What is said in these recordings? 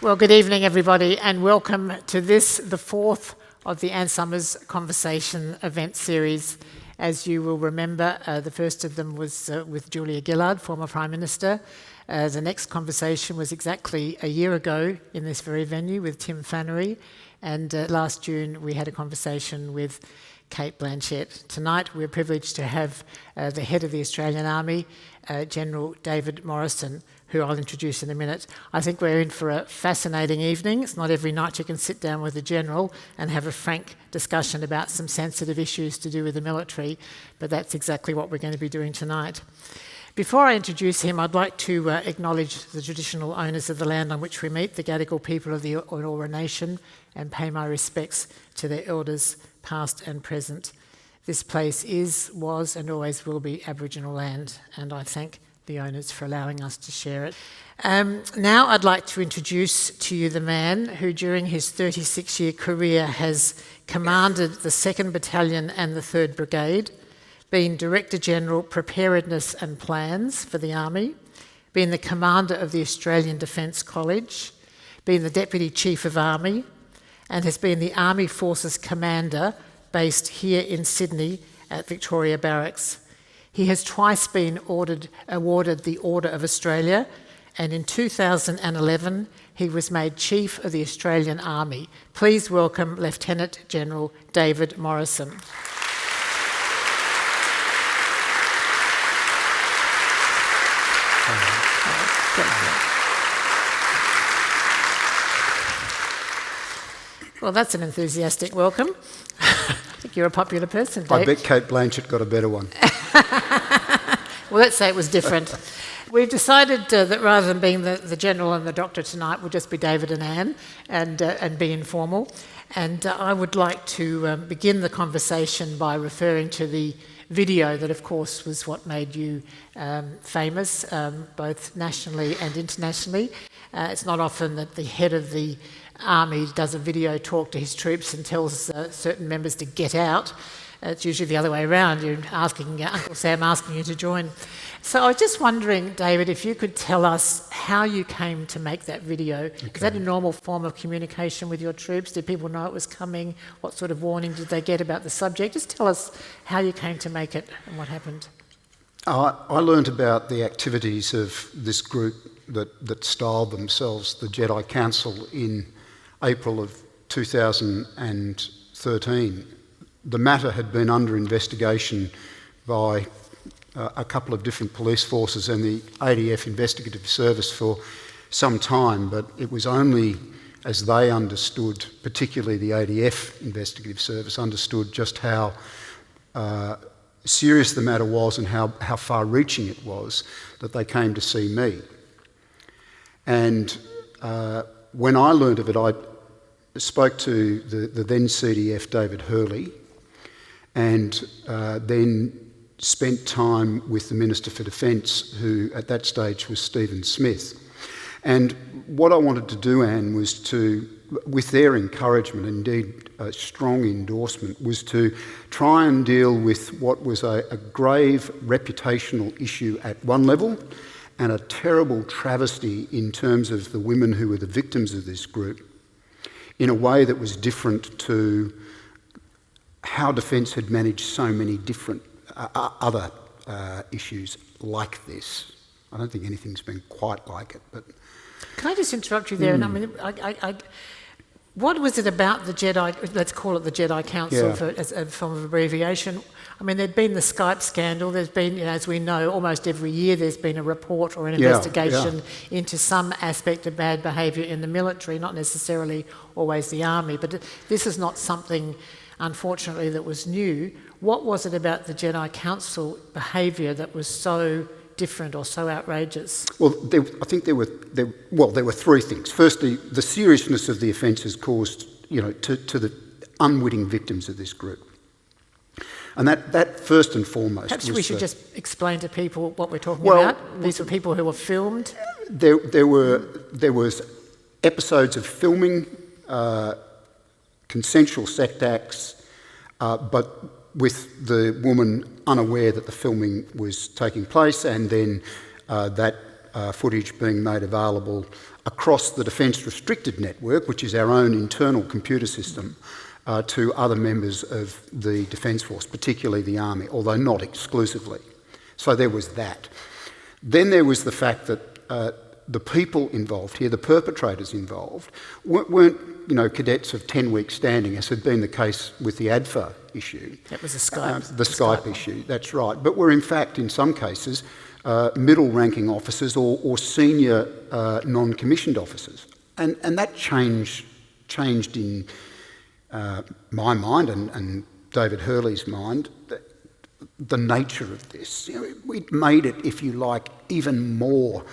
Well, good evening, everybody, and welcome to this, the fourth of the Anne Summers Conversation event series. As you will remember, the first of them was with Julia Gillard, former Prime Minister. The next conversation was exactly a year ago in this very venue with Tim Flannery. And last June, we had a conversation with Kate Blanchett. Tonight, we're privileged to have the head of the Australian Army, General David Morrison, who I'll introduce in a minute. I think we're in for a fascinating evening. It's not every night you can sit down with a general and have a frank discussion about some sensitive issues to do with the military, but that's exactly what we're going to be doing tonight. Before I introduce him, I'd like to acknowledge the traditional owners of the land on which we meet, the Gadigal people of the Eora Nation, and pay my respects to their elders, past and present. This place is, was, and always will be Aboriginal land, and I thank the owners for allowing us to share it. Now I'd like to introduce to you the man who during his 36-year career has commanded the 2nd Battalion and the 3rd Brigade, been Director General Preparedness and Plans for the Army, been the Commander of the Australian Defence College, been the Deputy Chief of Army, and has been the Army Forces Commander based here in Sydney at Victoria Barracks. He has twice been awarded the Order of Australia, and in 2011 he was made Chief of the Australian Army. Please welcome Lieutenant General David Morrison. Well, that's an enthusiastic welcome. I think you're a popular person, Dave. I bet Kate Blanchett got a better one. Well, let's say it was different. We've decided that rather than being the General and the Doctor tonight, we'll just be David and Anne and be informal. And I would like to begin the conversation by referring to the video that, of course, was what made you famous, both nationally and internationally. It's not often that the head of the Army does a video talk to his troops and tells certain members to get out. It's usually the other way around. You're asking Uncle Sam asking you to join. So I was just wondering, David, if you could tell us how you came to make that video. Okay. Is that a normal form of communication with your troops? Did people know it was coming? What sort of warning did they get about the subject? Just tell us how you came to make it and what happened. I learned about the activities of this group that styled themselves the Jedi Council in April of 2013. The matter had been under investigation by a couple of different police forces and the ADF Investigative Service for some time, but it was only as they understood, particularly the ADF Investigative Service, understood just how serious the matter was and how far-reaching it was, that they came to see me. And when I learned of it, I spoke to the then CDF, David Hurley, and then spent time with the Minister for Defence, who at that stage was Stephen Smith. And what I wanted to do, Anne, was to, with their encouragement, indeed a strong endorsement, was to try and deal with what was a grave reputational issue at one level and a terrible travesty in terms of the women who were the victims of this group, in a way that was different to how Defence had managed so many different other issues like this. I don't think anything's been quite like it, but... Can I just interrupt you there? And I mean, what was it about the Jedi, let's call it the Jedi Council as a form of abbreviation? I mean, there'd been the Skype scandal, there's been, as we know, almost every year there's been a report or an investigation into some aspect of bad behaviour in the military, not necessarily always the army, but this is not something, unfortunately, that was new. What was it about the Jedi Council behaviour that was so different or so outrageous? Well, I think there were three things. Firstly, the seriousness of the offences caused, to the unwitting victims of this group. And that first and foremost. Perhaps we should just explain to people what we're talking about. These were people who were filmed. There was episodes of filming, consensual sex acts, but with the woman unaware that the filming was taking place, and then that footage being made available across the Defence Restricted Network, which is our own internal computer system, to other members of the Defence Force, particularly the Army, although not exclusively. So there was that. Then there was the fact that the people involved here, the perpetrators involved, weren't cadets of 10 weeks standing, as had been the case with the ADFA issue. That was a Skype. The Skype issue, that's right. But were in fact, in some cases, middle-ranking officers or senior non-commissioned officers. And that changed in my mind and David Hurley's mind, the nature of this. We'd made it, if you like, even more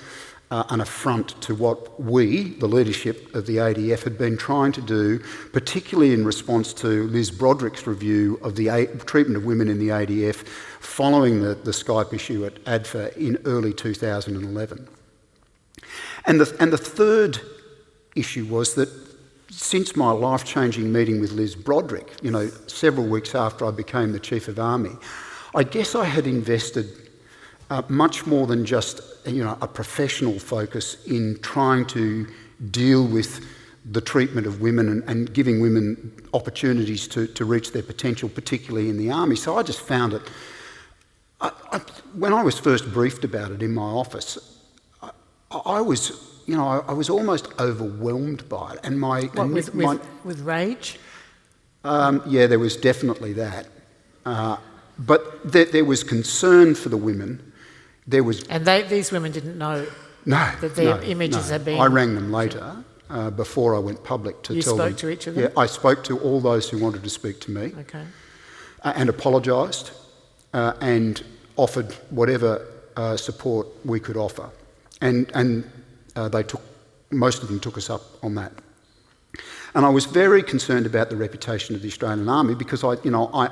an affront to what we, the leadership of the ADF, had been trying to do, particularly in response to Liz Broderick's review of the treatment of women in the ADF following the Skype issue at ADFA in early 2011. And the third issue was that since my life-changing meeting with Liz Broderick, several weeks after I became the Chief of Army, I guess I had invested much more than just a professional focus in trying to deal with the treatment of women and giving women opportunities to reach their potential, particularly in the Army. So I just found it, when I was first briefed about it in my office, I was almost overwhelmed by it. And with rage? Yeah, there was definitely that. But there was concern for the women. These women didn't know that their images had been... I rang them later, before I went public, to tell them... You spoke to each of them? Yeah, I spoke to all those who wanted to speak to me. Okay. And apologised and offered whatever support we could offer. And most of them took us up on that. And I was very concerned about the reputation of the Australian Army because I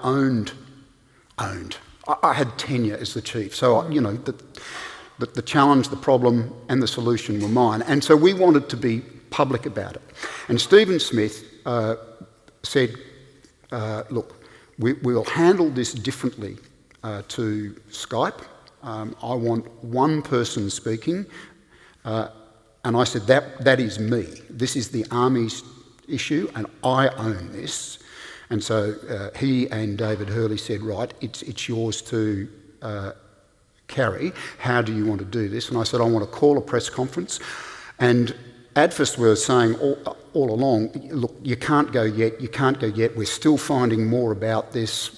owned. I had tenure as the chief, so the challenge, the problem, and the solution were mine. And so we wanted to be public about it. And Stephen Smith said, "Look, we'll handle this differently to Skype. I want one person speaking." And I said, "That is me. This is the Army's issue, and I own this." And so he and David Hurley said, "Right, it's yours to carry. How do you want to do this?" And I said, "I want to call a press conference." And ADFA were saying all along, "Look, you can't go yet. We're still finding more about this.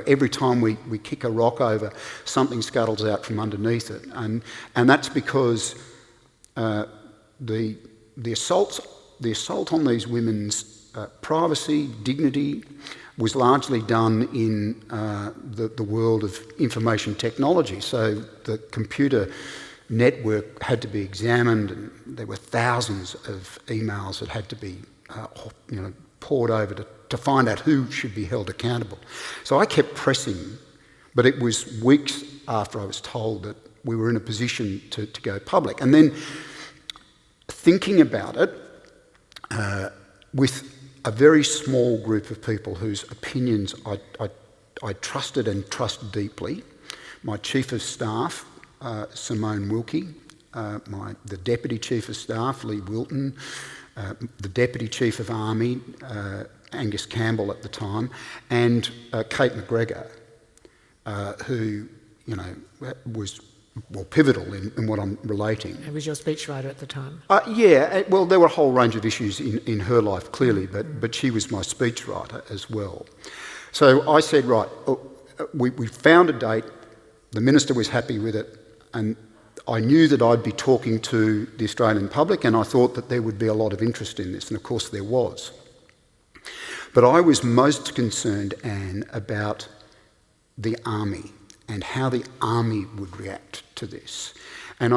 Every time we kick a rock over, something scuttles out from underneath it." And that's because the assault on these women's privacy, dignity, was largely done in the world of information technology. So the computer network had to be examined, and there were thousands of emails that had to be poured over to find out who should be held accountable. So I kept pressing, but it was weeks after I was told that we were in a position to go public. And then thinking about it with a very small group of people whose opinions I trusted and trust deeply. My Chief of Staff, Simone Wilkie, the Deputy Chief of Staff, Lee Wilton, the Deputy Chief of Army, Angus Campbell at the time, and Kate McGregor, who was pivotal in what I'm relating. Who was your speechwriter at the time? Well, there were a whole range of issues in her life, clearly, but she was my speechwriter as well. So I said, right, we found a date, the Minister was happy with it, and I knew that I'd be talking to the Australian public, and I thought that there would be a lot of interest in this, and of course there was. But I was most concerned, Anne, about the Army and how the Army would react to this. And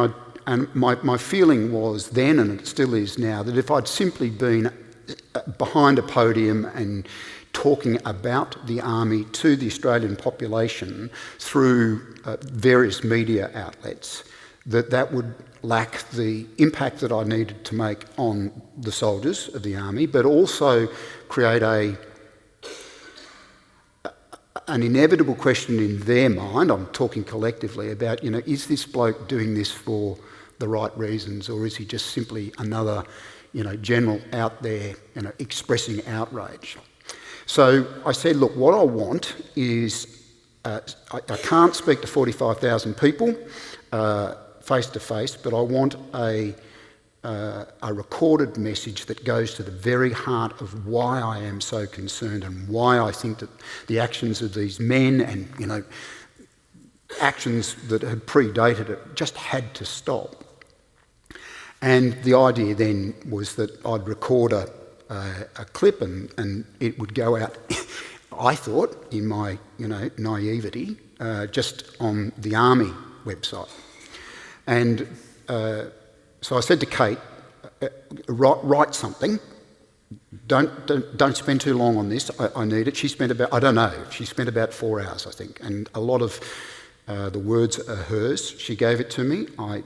my feeling was then, and it still is now, that if I'd simply been behind a podium and talking about the Army to the Australian population through various media outlets, that would lack the impact that I needed to make on the soldiers of the Army, but also create an inevitable question in their mind, I'm talking collectively, about, is this bloke doing this for the right reasons, or is he just simply another, general out there, expressing outrage? So I said, look, what I want is, I can't speak to 45,000 people face to face, but I want a recorded message that goes to the very heart of why I am so concerned and why I think that the actions of these men and, actions that had predated it just had to stop. And the idea then was that I'd record a clip and it would go out, I thought, in my naivety, just on the Army website. And so I said to Kate, write something. Don't spend too long on this. I need it. She spent about 4 hours, I think, and a lot of the words are hers. She gave it to me. I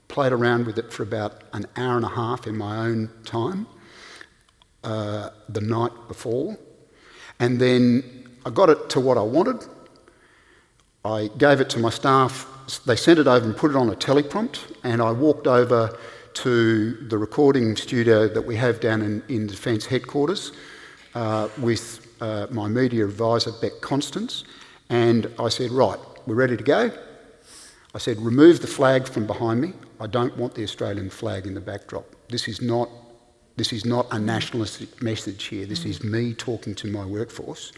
played around with it for about an hour and a half in my own time the night before, and then I got it to what I wanted. I gave it to my staff. They sent it over and put it on a teleprompt, and I walked over to the recording studio that we have down in Defence Headquarters with my media advisor, Beck Constance, and I said, right, we're ready to go. I said, remove the flag from behind me. I don't want the Australian flag in the backdrop. This is not a nationalistic message here. This is me talking to my workforce.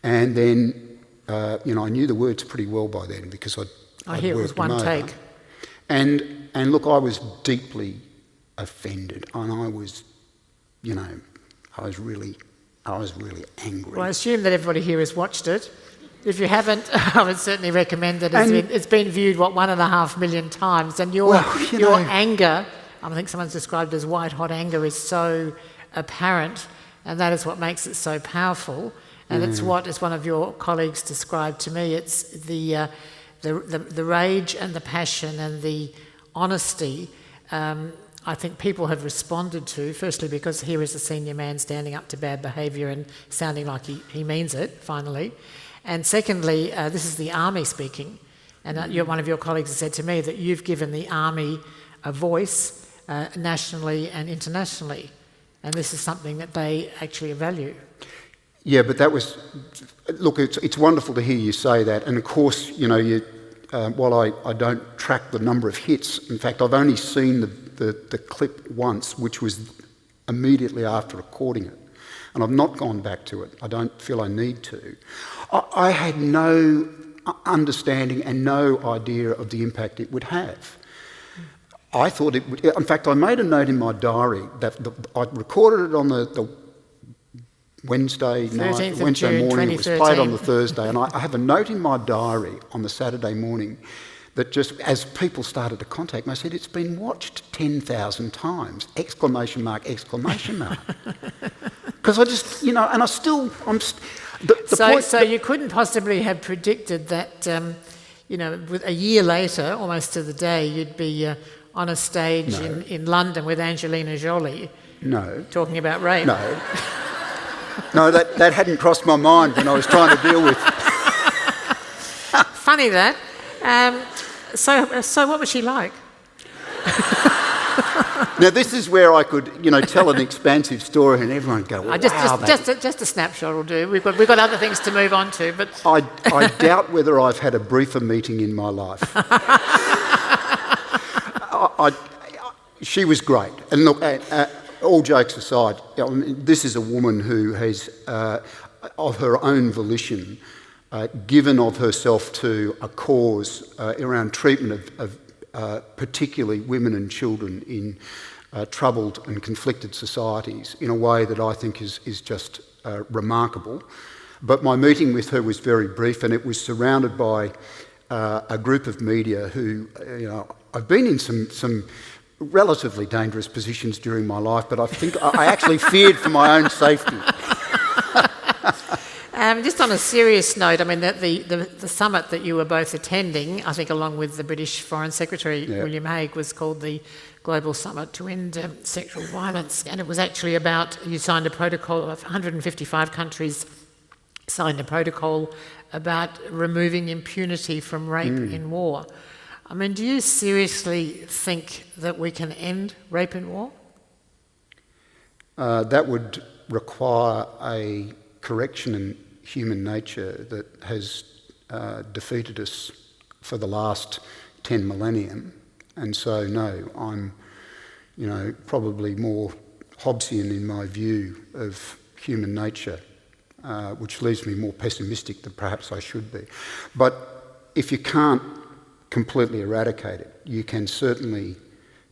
And then, I knew the words pretty well by then because I'd hear it was one take. And look, I was deeply offended, and I was really angry. Well, I assume that everybody here has watched it. If you haven't, I would certainly recommend it. It's been viewed, 1.5 million times, and your anger, I think someone's described as white-hot anger, is so apparent, and that is what makes it so powerful. And it's what, as one of your colleagues described to me, it's the rage and the passion and the honesty. I think people have responded to, firstly because here is a senior man standing up to bad behaviour and sounding like he means it, finally. And secondly, this is the Army speaking. And one of your colleagues has said to me that you've given the Army a voice nationally and internationally. And this is something that they actually value. Yeah, but that was... Look, it's wonderful to hear you say that. And of course, while I don't track the number of hits, in fact, I've only seen the clip once, which was immediately after recording it. And I've not gone back to it. I don't feel I need to. I had no understanding and no idea of the impact it would have. I thought it would... In fact, I made a note in my diary that I'd recorded it on the Wednesday night, Wednesday morning. It was played on the Thursday, and I have a note in my diary on the Saturday morning that just as people started to contact me, I said, it's been watched 10,000 times! Exclamation mark! Because I just, and I still, So you couldn't possibly have predicted that, with a year later, almost to the day, you'd be on a stage in London with Angelina Jolie. No. Talking about rape. No. No, that hadn't crossed my mind when I was trying to deal with... Funny that. So what was she like? Now, this is where I could, tell an expansive story and everyone would go, wow. Just a snapshot will do. We've got other things to move on to, but... I doubt whether I've had a briefer meeting in my life. She was great. And look, all jokes aside, this is a woman who has, of her own volition, given of herself to a cause around treatment of particularly women and children in troubled and conflicted societies in a way that I think is just remarkable. But my meeting with her was very brief, and it was surrounded by a group of media who, I've been in some relatively dangerous positions during my life, but I think I actually feared for my own safety. Just on a serious note, I mean, the summit that you were both attending, I think along with the British Foreign Secretary, William Hague, was called the Global Summit to End Sexual Violence. And it was actually about, you signed a protocol of 155 countries signed a protocol about removing impunity from rape in war. I mean, do you seriously think that we can end rape in war? That would require a correction in human nature that has defeated us for the last 10 millennium. And so, no, I'm, probably more Hobbesian in my view of human nature, which leaves me more pessimistic than perhaps I should be. But if you can't completely eradicate it, you can certainly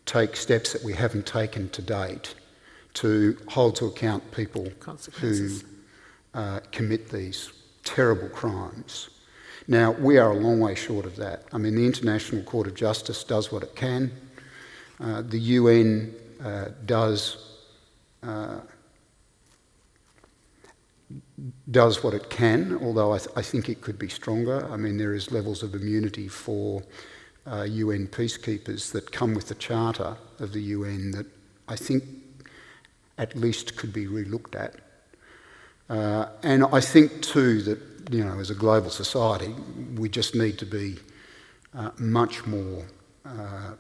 take steps that we haven't taken to date to hold to account people who commit these terrible crimes. Now, we are a long way short of that. I mean, the International Court of Justice does what it can. The UN does what it can, although I think it could be stronger. I mean, there is levels of immunity for UN peacekeepers that come with the Charter of the UN that I think at least could be re-looked at. And I think too that, as a global society, we just need to be much more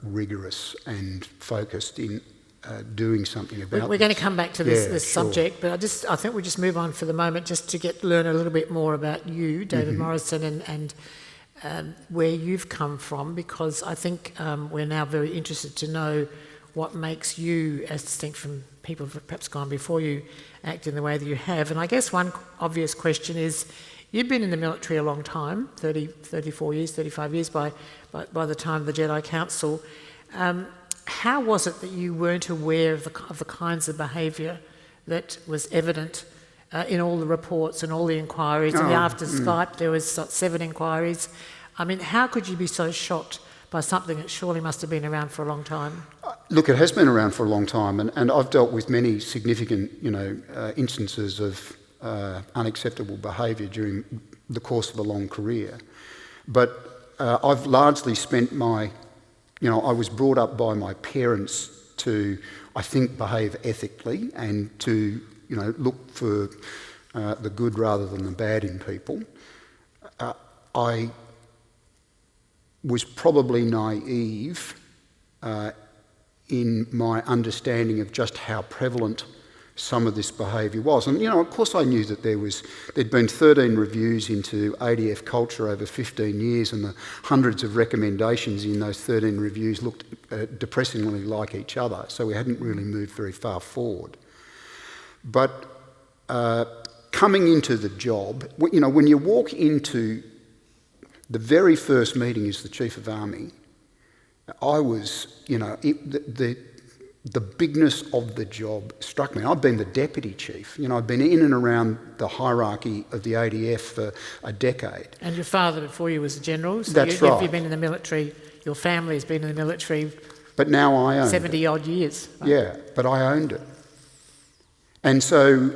rigorous and focused in doing something about it. We're going to come back to this sure. subject, but I think we'll just move on for the moment just to learn a little bit more about you, David Morrison, and where you've come from, because I think we're now very interested to know what makes you, as distinct from people who've perhaps gone before you, act in the way that you have. And I guess one obvious question is, you've been in the military a long time, 34 years, 35 years by the time of the Jedi Council. How was it that you weren't aware of the kinds of behaviour that was evident in all the reports and all the inquiries? And after Skype, there was 7 inquiries. I mean, how could you be so shocked by something that surely must have been around for a long time? Look, it has been around for a long time, and I've dealt with many significant, instances of unacceptable behaviour during the course of a long career. But I've largely spent I was brought up by my parents to, I think, behave ethically and to, look for the good rather than the bad in people. I was probably naive in my understanding of just how prevalent some of this behaviour was. And, of course I knew that there'd been 13 reviews into ADF culture over 15 years, and the hundreds of recommendations in those 13 reviews looked depressingly like each other, so we hadn't really moved very far forward. But coming into the job, when you walk into the very first meeting as the Chief of Army, I was, the bigness of the job struck me. I've been the deputy chief. I've been in and around the hierarchy of the ADF for a decade. And your father before you was a general, so That's right. You've been in the military, your family's been in the military. But now I own 70 odd years. Right? Yeah, but I owned it. And so,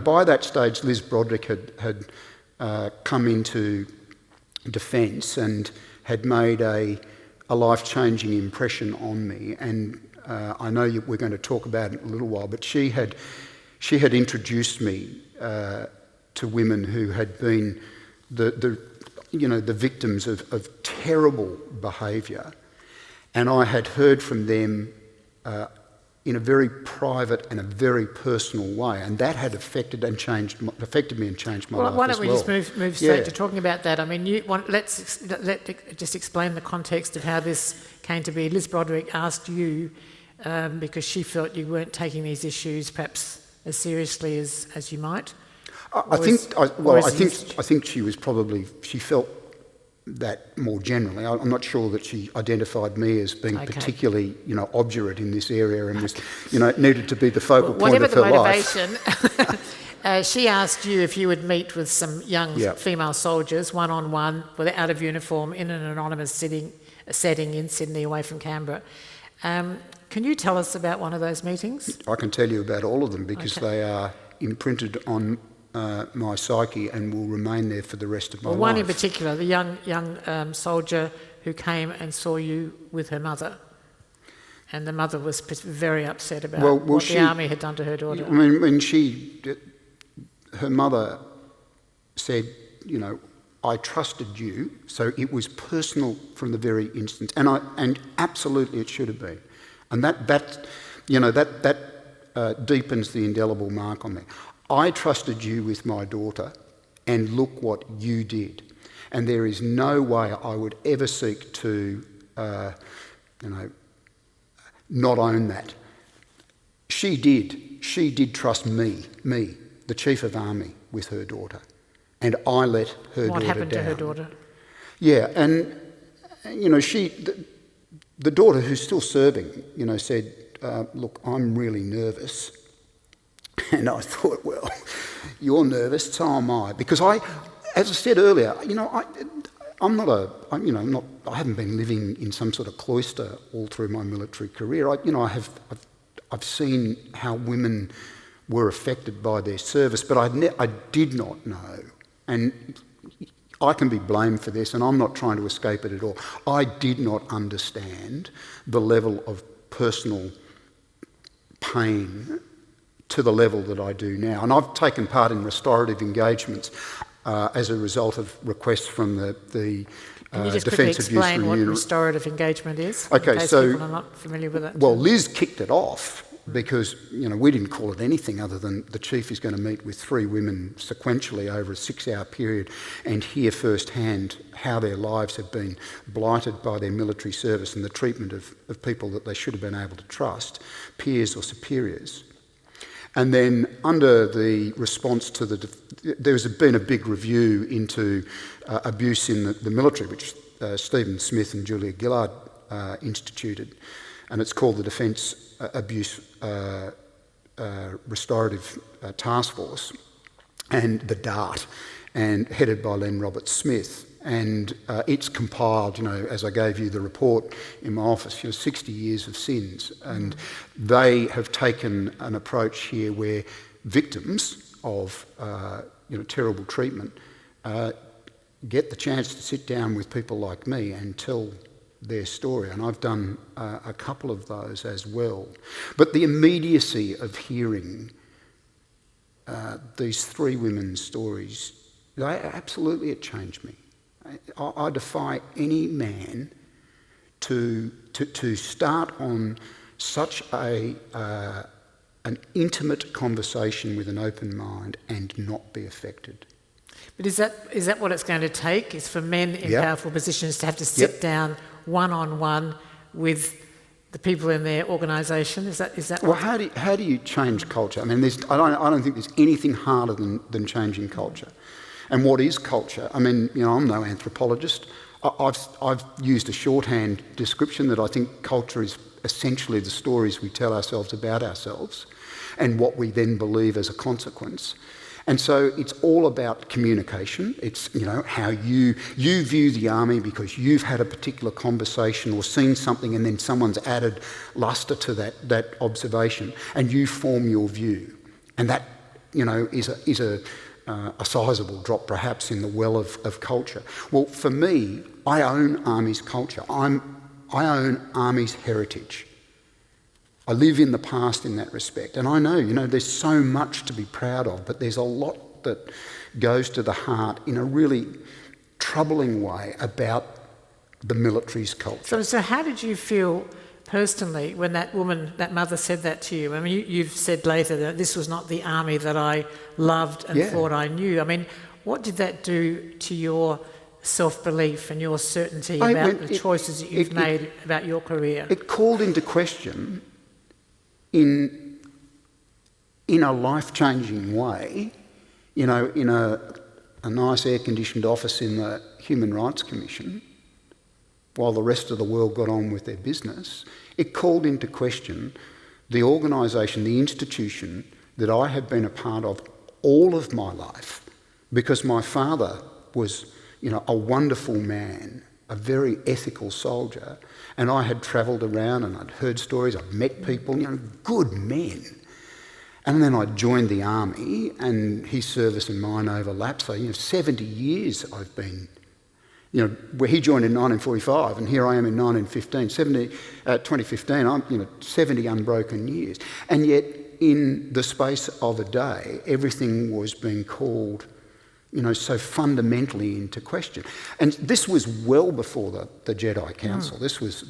by that stage, Liz Broderick had come into defence and had made a life-changing impression on me. And I know we're going to talk about it in a little while, but she had introduced me to women who had been the victims of terrible behaviour, and I had heard from them in a very private and a very personal way, and that had affected me and changed my life as well. Why don't we just move straight to talking about that? I mean, let's just explain the context of how this came to be. Liz Broderick asked you because she felt you weren't taking these issues perhaps as seriously as you might. I think she felt that more generally. I'm not sure that she identified me as being particularly, obdurate in this area and was, needed to be the focal point of her life. Whatever the motivation, she asked you if you would meet with some young female soldiers, one-on-one, out of uniform, in an anonymous setting in Sydney, away from Canberra. Can you tell us about one of those meetings? I can tell you about all of them because they are imprinted on my psyche and will remain there for the rest of my life. One in particular, the young soldier who came and saw you with her mother, and the mother was very upset about what the army had done to her daughter. I mean, when her mother said, I trusted you, so it was personal from the very instant, and absolutely it should have been, and that deepens the indelible mark on me. I trusted you with my daughter, and look what you did, and there is no way I would ever seek to, not own that. She did trust me, the Chief of Army, with her daughter. And I let her daughter down. What happened to her daughter? Yeah, and, the daughter who's still serving, said, look, I'm really nervous. And I thought, well, you're nervous, so am I. Because as I said earlier, I haven't been living in some sort of cloister all through my military career. I've seen how women were affected by their service, but I did not know, and I can be blamed for this, and I'm not trying to escape it at all. I did not understand the level of personal pain to the level that I do now. And I've taken part in restorative engagements as a result of requests from the Can you just quickly Defence Abuse explain what Remuneration. restorative engagement is? Okay, in case so people are not familiar with that. Well, Liz kicked it off because we didn't call it anything other than the Chief is going to meet with 3 women sequentially over a 6-hour period and hear firsthand how their lives have been blighted by their military service and the treatment of people that they should have been able to trust, peers or superiors. And then under the response to there's been a big review into abuse in the military, which Stephen Smith and Julia Gillard instituted, and it's called the Defence Abuse Restorative Task Force, and the DART, and headed by Len Roberts-Smith. And it's compiled, as I gave you the report in my office, 60 years of sins. And they have taken an approach here where victims of terrible treatment get the chance to sit down with people like me and tell their story. And I've done a couple of those as well. But the immediacy of hearing these 3 women's stories, absolutely it changed me. I defy any man to start on such an intimate conversation with an open mind and not be affected. But is that what it's going to take? Is for men in powerful positions to have to sit down one-on-one with the people in their organisation? Is that? Well, how do you change culture? I mean, I don't think there's anything harder than changing culture. And what is culture? I mean, I'm no anthropologist. I've used a shorthand description that I think culture is essentially the stories we tell ourselves about ourselves and what we then believe as a consequence. And so it's all about communication. It's, how you view the army because you've had a particular conversation or seen something and then someone's added lustre to that observation and you form your view. And that, is a sizable drop perhaps in the well of culture. Well, for me, I own Army's culture. I own Army's heritage. I live in the past in that respect. And I know, there's so much to be proud of, but there's a lot that goes to the heart in a really troubling way about the military's culture. So how did you feel personally when that mother said that to you? I mean, you've said later that this was not the army that I loved and thought I knew. I mean, what did that do to your self-belief and your certainty about the choices that you've made about your career? It called into question in a life-changing way, in a nice air-conditioned office in the Human Rights Commission, while the rest of the world got on with their business. It called into question the organisation, the institution that I have been a part of all of my life, because my father was, a wonderful man, a very ethical soldier, and I had travelled around and I'd heard stories, I'd met people, good men. And then I joined the army and his service and mine overlapped, so 70 years I've been, where he joined in 1945 and here I am in 2015, I'm 70 unbroken years. And yet in the space of a day, everything was being called so fundamentally into question. And this was well before the Jedi Council. This was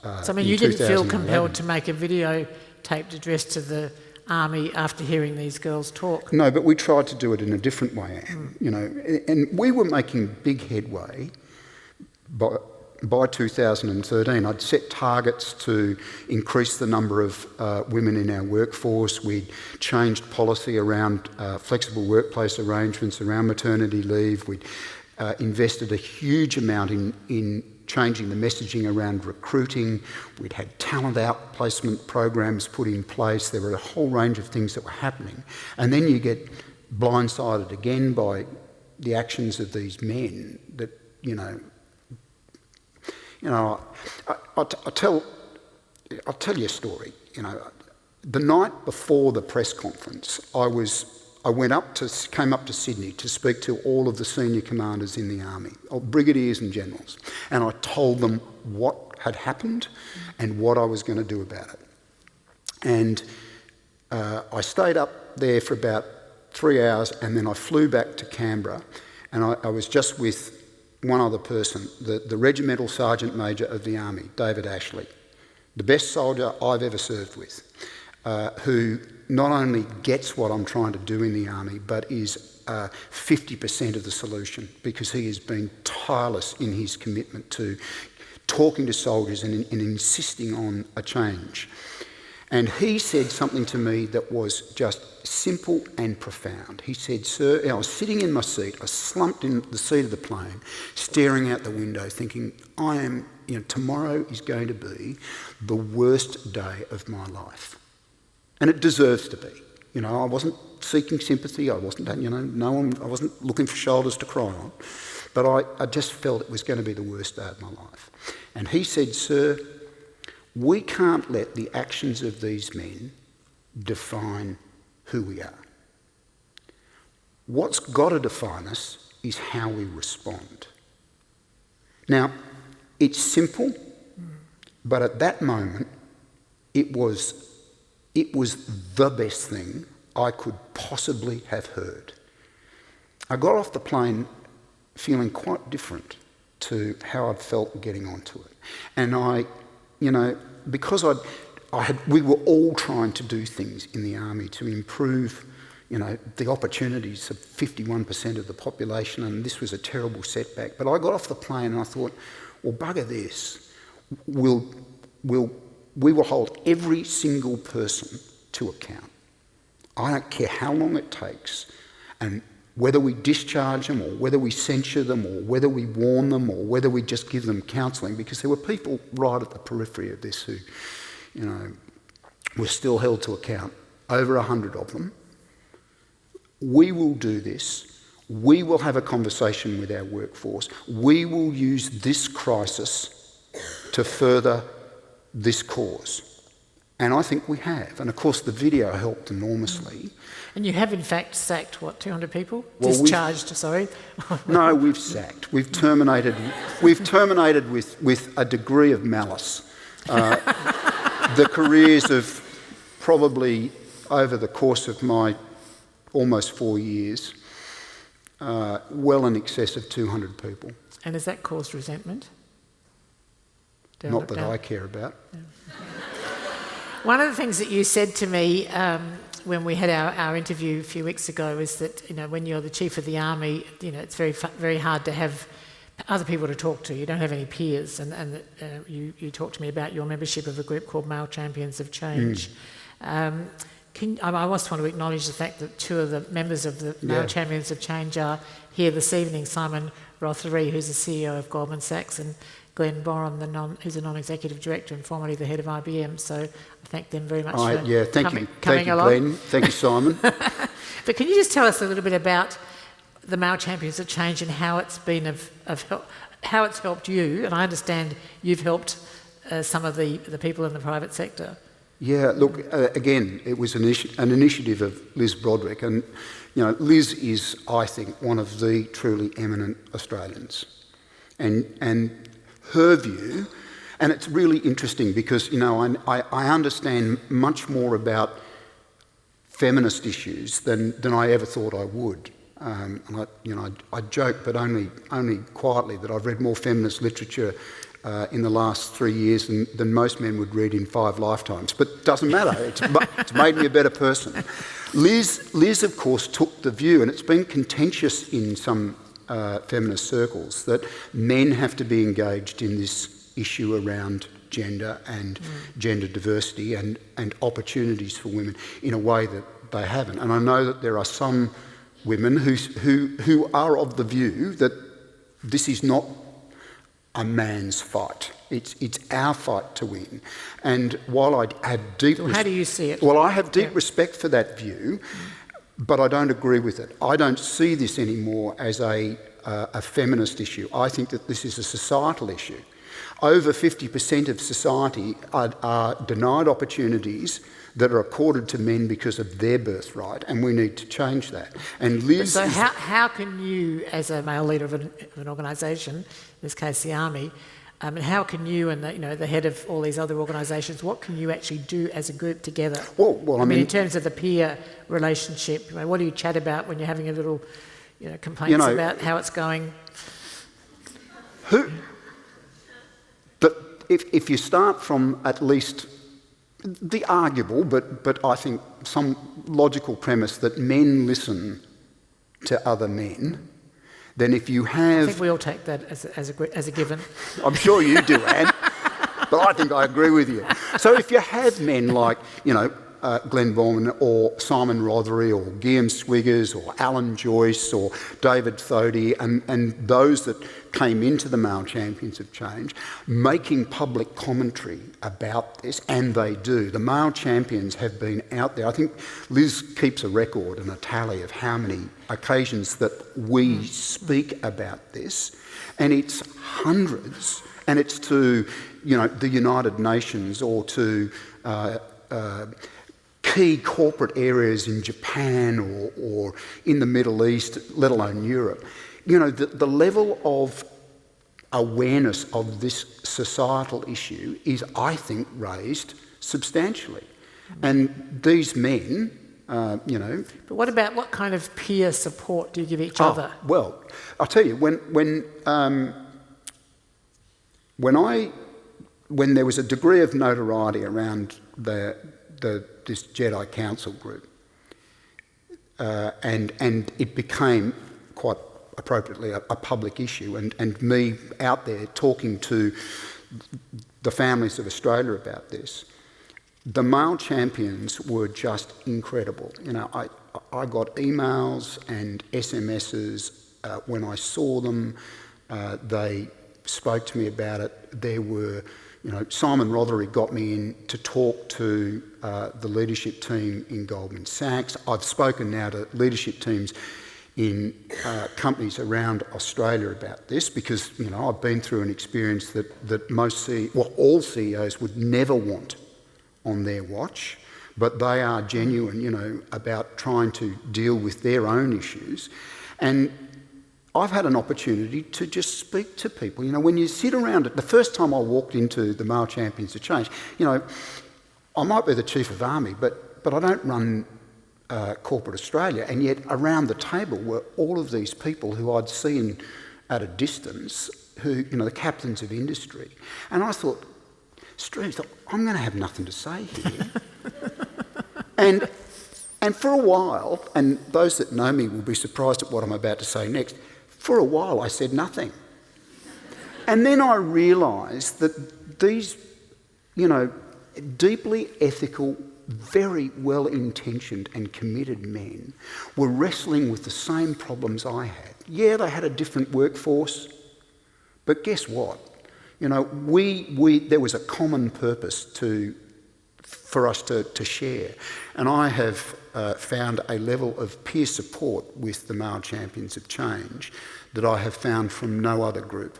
So, I mean, you didn't feel compelled to make a videotaped address to the army after hearing these girls talk? No, but we tried to do it in a different way, and we were making big headway by 2013. I'd set targets to increase the number of women in our workforce. We'd changed policy around flexible workplace arrangements, around maternity leave. We'd invested a huge amount in changing the messaging around recruiting. We'd had talent outplacement programs put in place. There were a whole range of things that were happening. And then you get blindsided again by the actions of these men that, I'll tell you a story. The night before the press conference, came up to Sydney to speak to all of the senior commanders in the army, or brigadiers and generals, and I told them what had happened and what I was going to do about it. And I stayed up there for about 3 hours, and then I flew back to Canberra, and I was just with one other person, the Regimental Sergeant Major of the Army, David Ashley, the best soldier I've ever served with, who not only gets what I'm trying to do in the Army, but is 50% of the solution, because he has been tireless in his commitment to talking to soldiers and insisting on a change. And he said something to me that was just simple and profound. He said, "Sir," I was sitting in my seat, I slumped in the seat of the plane, staring out the window, thinking, tomorrow is going to be the worst day of my life. And it deserves to be. I wasn't seeking sympathy, I wasn't looking for shoulders to cry on, but I just felt it was going to be the worst day of my life. And he said, "Sir, we can't let the actions of these men define who we are. What's got to define us is how we respond." Now, it's simple, but at that moment, it was the best thing I could possibly have heard. I got off the plane feeling quite different to how I'd felt getting onto it. And because we were all trying to do things in the army to improve, the opportunities of 51% of the population, and this was a terrible setback. But I got off the plane and I thought, well, bugger this. We will hold every single person to account. I don't care how long it takes, and whether we discharge them or whether we censure them or whether we warn them or whether we just give them counselling, because there were people right at the periphery of this who, were still held to account, over 100 of them. We will do this. We will have a conversation with our workforce. We will use this crisis to further this cause. And I think we have. And of course the video helped enormously. And you have in fact sacked, 200 people? Well, Discharged, sorry. No, we've sacked. We've terminated with a degree of malice the careers of probably, over the course of my almost 4 years, well in excess of 200 people. And has that caused resentment? Not that I care about. Yeah. One of the things that you said to me when we had our interview a few weeks ago is that, when you're the chief of the army, it's very hard to have other people to talk to. You don't have any peers. And you talked to me about your membership of a group called Male Champions of Change. I just want to acknowledge the fact that two of the members of the Male Champions of Change are here this evening, Simon Rothery, who's the CEO of Goldman Sachs, and Glenn Borum, who's a non-executive director and formerly the head of IBM. So I thank them very much for coming along. Glenn. Thank you, Simon. But can you just tell us a little bit about the Male Champions of Change and how it's been how it's helped you? And I understand you've helped some of the people in the private sector. Yeah, look, again, it was an initiative of Liz Broderick, and Liz is, I think, one of the truly eminent Australians, and her view, and it's really interesting because I understand much more about feminist issues than I ever thought I would. and I joke, but only quietly, that I've read more feminist literature in the last 3 years than most men would read in 5 lifetimes. But it doesn't matter. It's made me a better person. Liz, of course, took the view, and it's been contentious in some feminist circles, that men have to be engaged in this issue around gender and gender diversity and opportunities for women in a way that they haven't. And I know that there are some women who are of the view that this is not a man's fight. It's our fight to win. And while I have deep... So how do you see it? Well, I have deep respect for that view, but I don't agree with it. I don't see this anymore as a feminist issue. I think that this is a societal issue. Over 50% of society are denied opportunities that are accorded to men because of their birthright, and we need to change that. And Liz... So how can you, as a male leader of an organisation, in this case the Army, and how can you and the head of all these other organisations, what can you actually do as a group together? Well, I mean, in terms of the peer relationship, what do you chat about when you're having a little, complaints about how it's going? But if you start from at least the arguable, but I think some logical premise that men listen to other men, then if you have... I think we all take that as a given. I'm sure you do, Anne, but I think I agree with you. So if you have men like, Glenn Bowman or Simon Rothery or Guillaume Swiggers or Alan Joyce or David Thodey and those that came into the Male Champions of Change making public commentary about this, and they do. The Male Champions have been out there. I think Liz keeps a record and a tally of how many occasions that we speak about this, and it's hundreds, and it's to the United Nations or to key corporate areas in Japan or in the Middle East, let alone Europe. The level of awareness of this societal issue is, I think, raised substantially. And these men, But what kind of peer support do you give each other? Well, I'll tell you, when there was a degree of notoriety around this Jedi Council group, and it became quite appropriately a public issue, and me out there talking to the families of Australia about this, the Male Champions were just incredible. I got emails and SMSs when I saw them. They spoke to me about it. There were, Simon Rothery got me in to talk to the leadership team in Goldman Sachs. I've spoken now to leadership teams in companies around Australia about this because, I've been through an experience that all CEOs would never want on their watch, but they are genuine, about trying to deal with their own issues. And I've had an opportunity to just speak to people. When you sit around it, the first time I walked into the Male Champions of Change, I might be the Chief of Army, but I don't run corporate Australia, and yet around the table were all of these people who I'd seen at a distance, who, the captains of industry. And I thought, I'm going to have nothing to say here. and for a while, and those that know me will be surprised at what I'm about to say next, for a while I said nothing. And then I realised that these, deeply ethical, very well-intentioned and committed men were wrestling with the same problems I had. Yeah, they had a different workforce, but guess what? There was a common purpose for us to share. And I have found a level of peer support with the Male Champions of Change that I have found from no other group.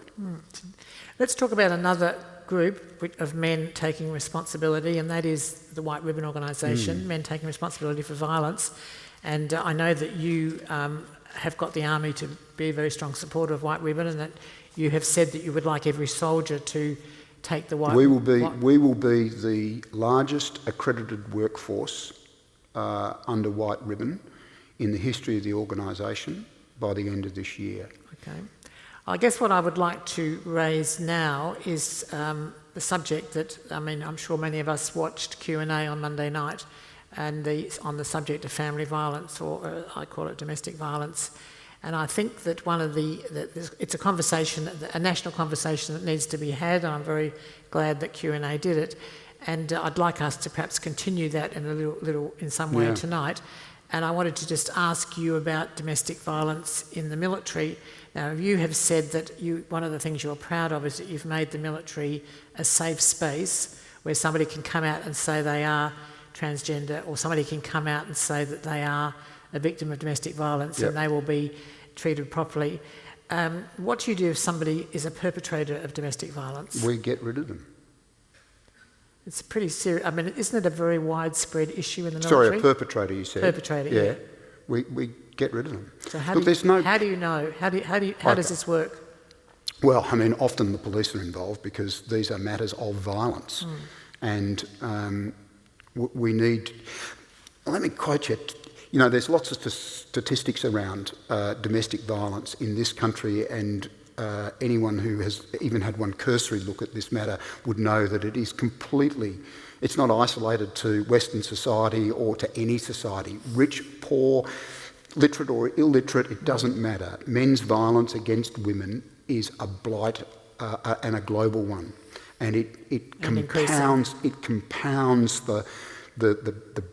Let's talk about another group of men taking responsibility, and that is the White Ribbon Organisation, men taking responsibility for violence. And I know that you have got the Army to be a very strong supporter of White Ribbon, and that you have said that you would like every soldier to take the White Ribbon. We will be the largest accredited workforce under White Ribbon in the history of the organisation by the end of this year. Okay. I guess what I would like to raise now is the subject that, I mean, I'm sure many of us watched Q&A on Monday night, and on the subject of family violence, or I call it domestic violence. And I think that it's a conversation, a national conversation that needs to be had, and I'm very glad that Q&A did it. And I'd like us to perhaps continue that in a little in some way tonight. And I wanted to just ask you about domestic violence in the military. Now, you have said that one of the things you're proud of is that you've made the military a safe space where somebody can come out and say they are transgender, or somebody can come out and say that they are a victim of domestic violence and they will be treated properly. What do you do if somebody is a perpetrator of domestic violence? We get rid of them. It's pretty serious. I mean, isn't it a very widespread issue in the military? Sorry, a perpetrator, you said. Perpetrator, yeah. We get rid of them. So how do you know? How does this work? Well, I mean, often the police are involved because these are matters of violence. And we need... Let me quote you. You know, there's lots of statistics around domestic violence in this country, and anyone who has even had one cursory look at this matter would know that it is completely... It's not isolated to Western society or to any society. Rich, poor, literate or illiterate, it doesn't matter. Men's violence against women is a blight and a global one. And it compounds the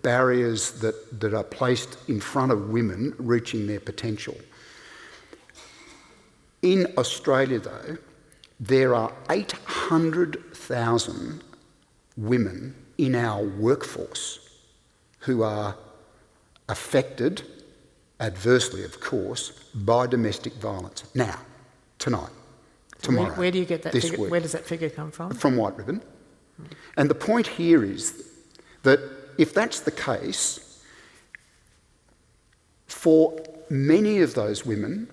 barriers that are placed in front of women reaching their potential. In Australia, though, there are 800,000 women in our workforce who are affected, adversely of course, by domestic violence. Now, tonight, tomorrow, where do you get that this figure? week. Where does that figure come from? From White Ribbon. And the point here is that if that's the case, for many of those women,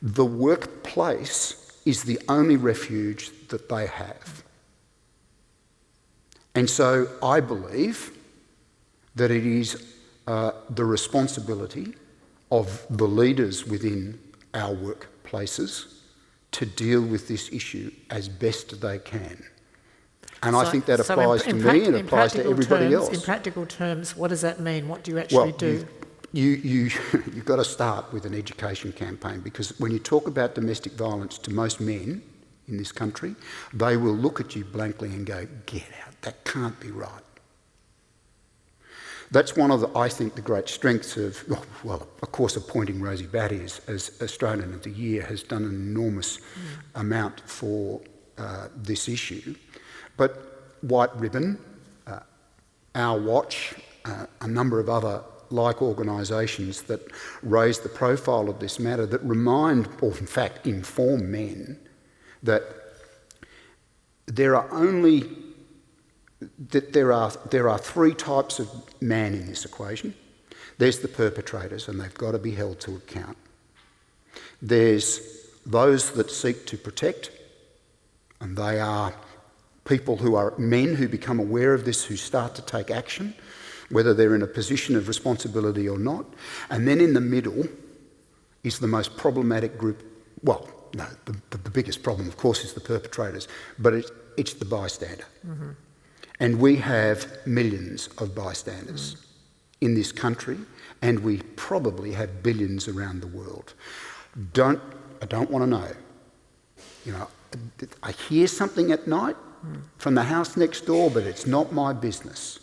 the workplace is the only refuge that they have. And so I believe that it is the responsibility of the leaders within our workplaces to deal with this issue as best they can. And I think that applies to me and applies to everybody else. In practical terms, what does that mean? What do you actually do? You've got to start with an education campaign, because when you talk about domestic violence to most men in this country, they will look at you blankly and go, "Get out, that can't be right." That's one of I think, the great strengths of, well, of course, appointing Rosie Batty as Australian of the Year has done an enormous amount for this issue. But White Ribbon, Our Watch, a number of other like organisations that raise the profile of this matter, that remind, or in fact inform men, that there are three types of man in this equation. There's the perpetrators, and they've got to be held to account. There's those that seek to protect, and they are people who are men who become aware of this, who start to take action, whether they're in a position of responsibility or not. And then in the middle is the most problematic group. Well, no, the biggest problem, of course, is the perpetrators, but it's the bystander. And we have millions of bystanders in this country, and we probably have billions around the world. I don't want to know. You know, I hear something at night from the house next door, but it's not my business.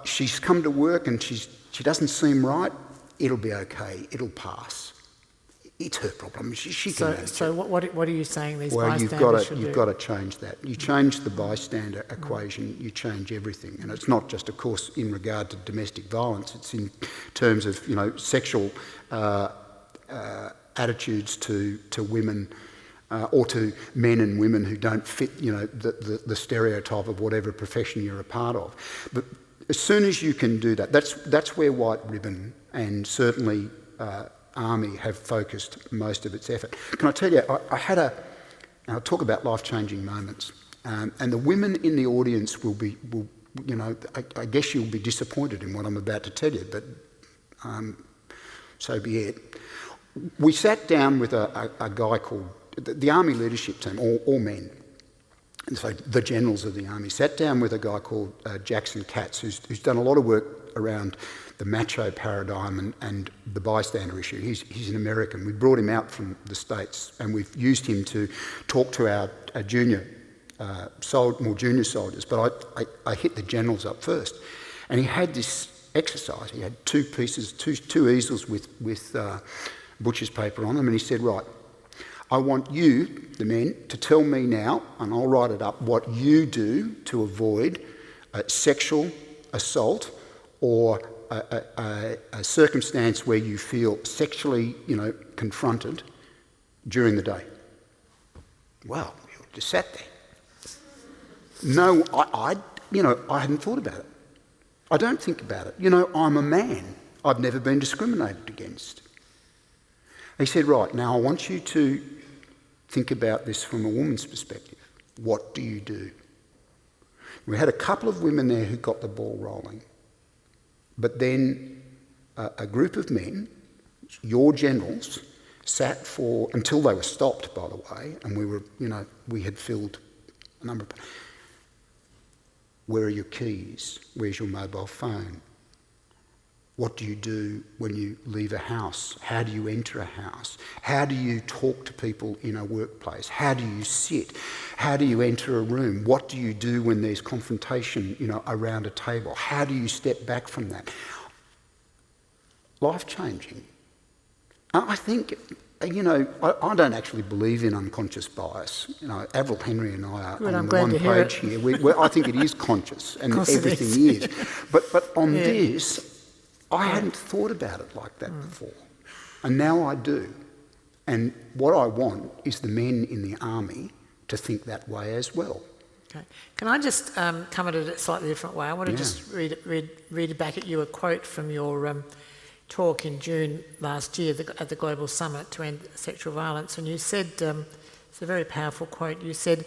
She's come to work and she doesn't seem right. It'll be okay. It'll pass. It's her problem. She can manage it. So what are you saying these bystanders should do? You've got to change that. You change the bystander equation, you change everything. And it's not just, of course, in regard to domestic violence. It's in terms of, you know, sexual attitudes to women, or to men and women who don't fit, you know, the stereotype of whatever profession you're a part of. But as soon as you can do that, that's where White Ribbon and certainly Army have focused most of its effort. Can I tell you, I'll talk about life-changing moments, and the women in the audience will you know, I guess you'll be disappointed in what I'm about to tell you, but so be it. We sat down with a guy called, the Army leadership team, all men, and so the generals of the Army, sat down with a guy called Jackson Katz, who's done a lot of work around the macho paradigm and the bystander issue. He's an American. We brought him out from the States and we've used him to talk to our junior, more junior soldiers. But I hit the generals up first. And he had this exercise. He had two easels with butcher's paper on them, and he said, right, I want you, the men, to tell me now, and I'll write it up, what you do to avoid sexual assault or a circumstance where you feel sexually, confronted during the day. Well, you just sat there. No, I hadn't thought about it. I don't think about it. I'm a man. I've never been discriminated against. He said, right, now I want you to think about this from a woman's perspective. What do you do? We had a couple of women there who got the ball rolling. But then a group of men, your generals, sat for, until they were stopped, by the way, and we had filled a number of... Where are your keys? Where's your mobile phone? What do you do when you leave a house? How do you enter a house? How do you talk to people in a workplace? How do you sit? How do you enter a room? What do you do when there's confrontation, around a table? How do you step back from that? Life-changing. I think, I don't actually believe in unconscious bias. Avril Henry and I are on the one page here. I think it is conscious, and everything is. But on this, I hadn't thought about it like that before, and now I do. And what I want is the men in the Army to think that way as well. Okay. Can I just come at it a slightly different way? I want to just read back at you a quote from your talk in June last year at the Global Summit to End Sexual Violence, and you said, it's a very powerful quote, you said,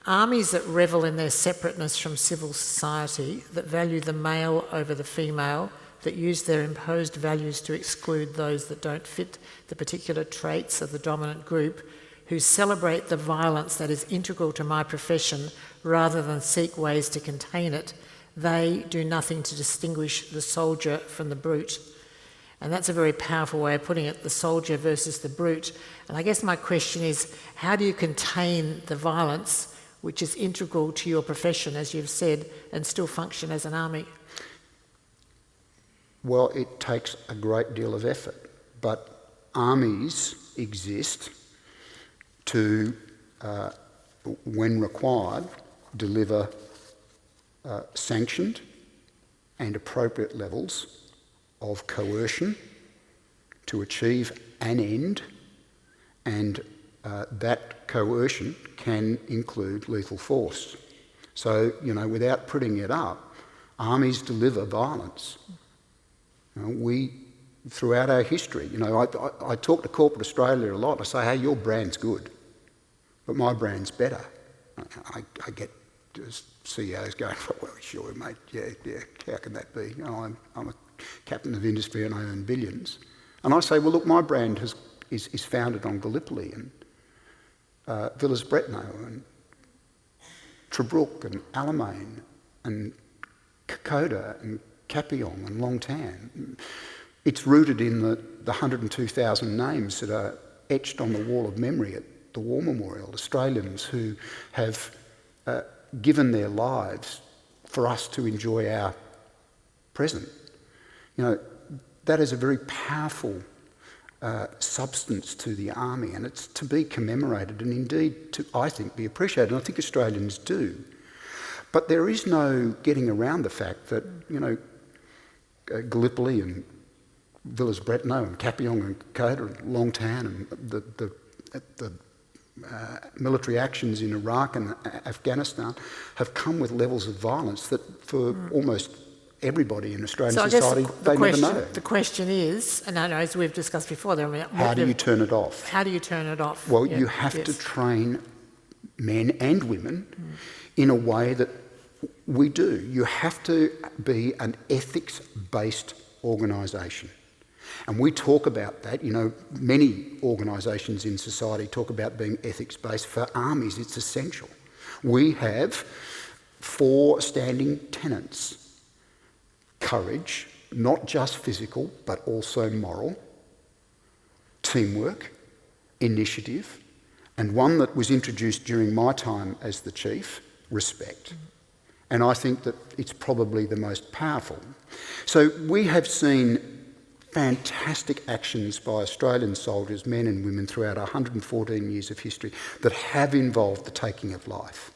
"Armies that revel in their separateness from civil society, that value the male over the female, that use their imposed values to exclude those that don't fit the particular traits of the dominant group, who celebrate the violence that is integral to my profession rather than seek ways to contain it, they do nothing to distinguish the soldier from the brute." And that's a very powerful way of putting it, the soldier versus the brute. And I guess my question is, how do you contain the violence which is integral to your profession, as you've said, and still function as an army? Well, it takes a great deal of effort, but armies exist to, when required, deliver sanctioned and appropriate levels of coercion to achieve an end, and that coercion can include lethal force. So, without putting it up, armies deliver violence. Throughout our history, I talk to corporate Australia a lot. I say, hey, your brand's good, but my brand's better. I get CEOs going, well, sure, mate, yeah, how can that be? I'm a captain of industry and I earn billions. And I say, well, look, my brand is founded on Gallipoli and Villiers-Bretneux and Tobruk and Alamein and Kokoda and Kapyong and Longtan. It's rooted in the 102,000 names that are etched on the wall of memory at the War Memorial, Australians who have given their lives for us to enjoy our present. That is a very powerful substance to the army, and it's to be commemorated and indeed to, I think, be appreciated. And I think Australians do. But there is no getting around the fact that, Gallipoli and Villiers-Bretneux and Kapyong and Kokoda and Longtan and the military actions in Iraq and Afghanistan have come with levels of violence that for almost everybody in Australian society, they never know. The question is, and I know as we've discussed before, how do you turn it off? How do you turn it off? Well, you have to train men and women in a way that we do. You have to be an ethics-based organisation. And we talk about that, many organisations in society talk about being ethics-based. For armies, it's essential. We have 4 standing tenets: courage, not just physical, but also moral; teamwork; initiative; and one that was introduced during my time as the chief, respect. And I think that it's probably the most powerful. So we have seen fantastic actions by Australian soldiers, men and women, throughout 114 years of history that have involved the taking of life.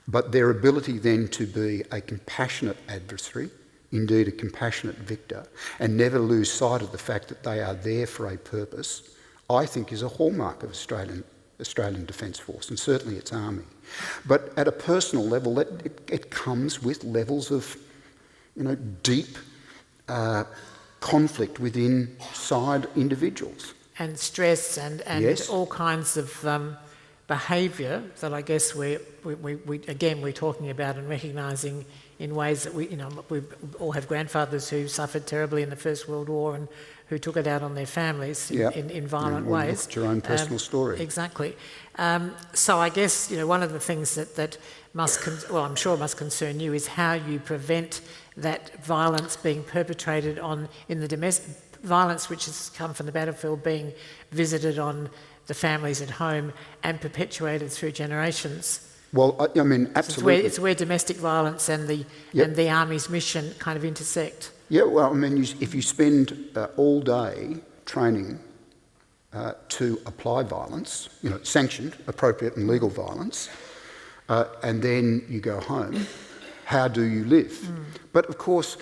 But their ability then to be a compassionate adversary, indeed a compassionate victor, and never lose sight of the fact that they are there for a purpose, I think is a hallmark of Australian Defence Force, and certainly its army. But at a personal level, it comes with levels of, deep conflict within side individuals. And stress and Yes. all kinds of behaviour that I guess we're talking about and recognising in ways that we all have grandfathers who suffered terribly in the First World War and who took it out on their families in violent ways. It's your own personal story. Exactly. So I guess one of the things that I'm sure must concern you is how you prevent that violence being perpetrated in the domestic violence which has come from the battlefield being visited on the families at home and perpetuated through generations. Well, absolutely. It's where domestic violence and the army's mission kind of intersect. Yeah, well, if you spend all day training to apply violence, sanctioned, appropriate and legal violence, and then you go home, how do you live? But of course,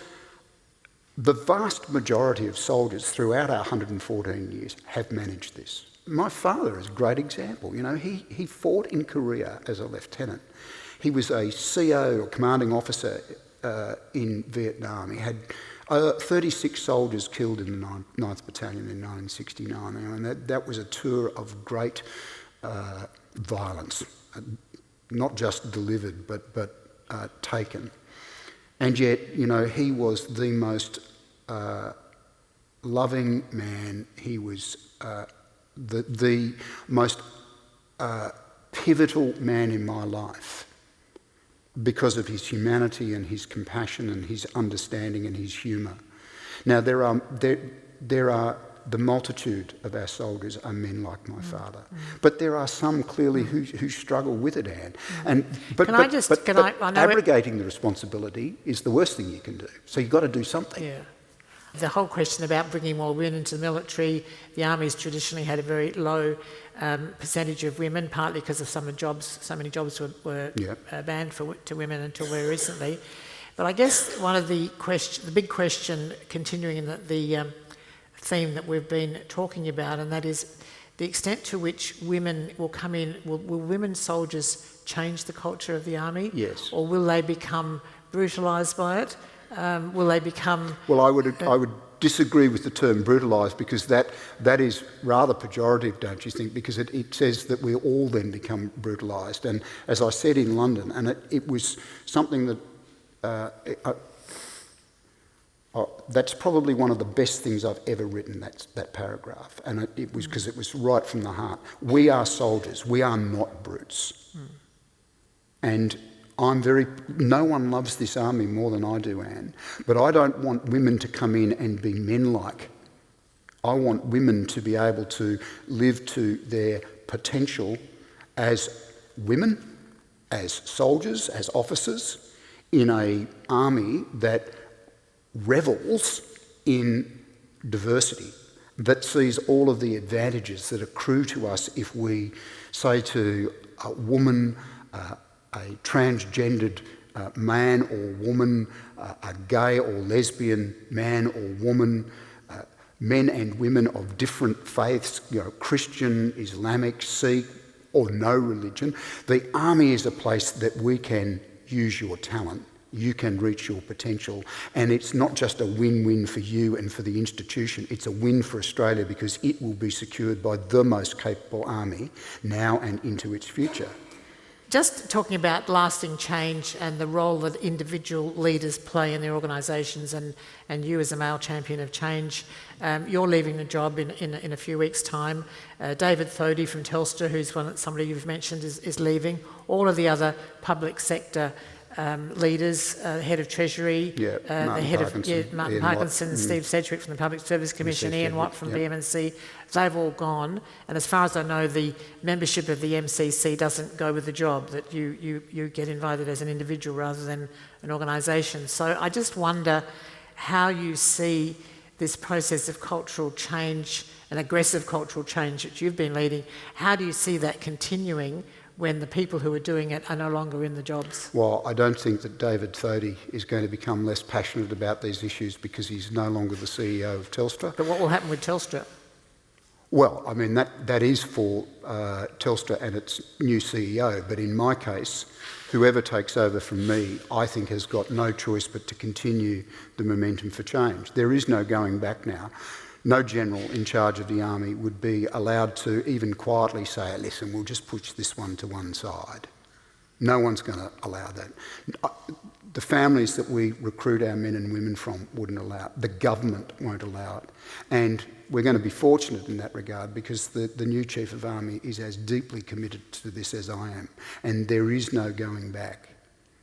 the vast majority of soldiers throughout our 114 years have managed this. My father is a great example. He fought in Korea as a lieutenant. He was a CO, or commanding officer, in Vietnam. He had 36 soldiers killed in the 9th Battalion in 1969. And that was a tour of great violence, not just delivered, but taken. And yet, he was the most loving man. He was the most pivotal man in my life because of his humanity and his compassion and his understanding and his humour. Now, there are the multitude of our soldiers are men like my father, but there are some clearly who struggle with it, Anne. But abrogating the responsibility is the worst thing you can do. So you've got to do something. Yeah. The whole question about bringing more women into the military, the army's traditionally had a very low percentage of women, partly because of so many jobs were banned to women until very recently. But I guess one of the big question, continuing in the theme that we've been talking about, and that is the extent to which women will come in. Will women soldiers change the culture of the army? Yes. Or will they become brutalised by it? Will they become... Well, I would disagree with the term brutalised, because that is rather pejorative, don't you think? Because it says that we all then become brutalised. And as I said in London, and it was something that... that's probably one of the best things I've ever written, that paragraph. And it was because it was right from the heart. We are soldiers. We are not brutes. And no one loves this army more than I do, Anne. But I don't want women to come in and be men-like. I want women to be able to live to their potential as women, as soldiers, as officers, in an army that revels in diversity, that sees all of the advantages that accrue to us if we say to a woman, a transgendered man or woman, a gay or lesbian man or woman, men and women of different faiths, Christian, Islamic, Sikh, or no religion. The army is a place that we can use your talent. You can reach your potential, and it's not just a win-win for you and for the institution, it's a win for Australia, because it will be secured by the most capable army now and into its future. Just talking about lasting change and the role that individual leaders play in their organisations, and you as a male champion of change, you're leaving the job in a few weeks' time. David Thodey from Telstra, who's somebody you've mentioned, is leaving. All of the other public sector leaders, head of Treasury, the head of Martin Parkinson, Steve Sedgwick from the Public Service Commission, Ian Watt from BMNC, they've all gone. And as far as I know, the membership of the MCC doesn't go with the job, that you get invited as an individual rather than an organisation. So I just wonder how you see this process of cultural change, an aggressive cultural change that you've been leading. How do you see that continuing when the people who are doing it are no longer in the jobs? Well, I don't think that David Thodey is going to become less passionate about these issues because he's no longer the CEO of Telstra. But what will happen with Telstra? Well, I mean, that is for Telstra and its new CEO, but in my case, whoever takes over from me, I think has got no choice but to continue the momentum for change. There is no going back now. No general in charge of the army would be allowed to even quietly say, listen, we'll just push this one to one side. No one's going to allow that. The families that we recruit our men and women from wouldn't allow it. The government won't allow it. And we're going to be fortunate in that regard because the new Chief of Army is as deeply committed to this as I am. And there is no going back.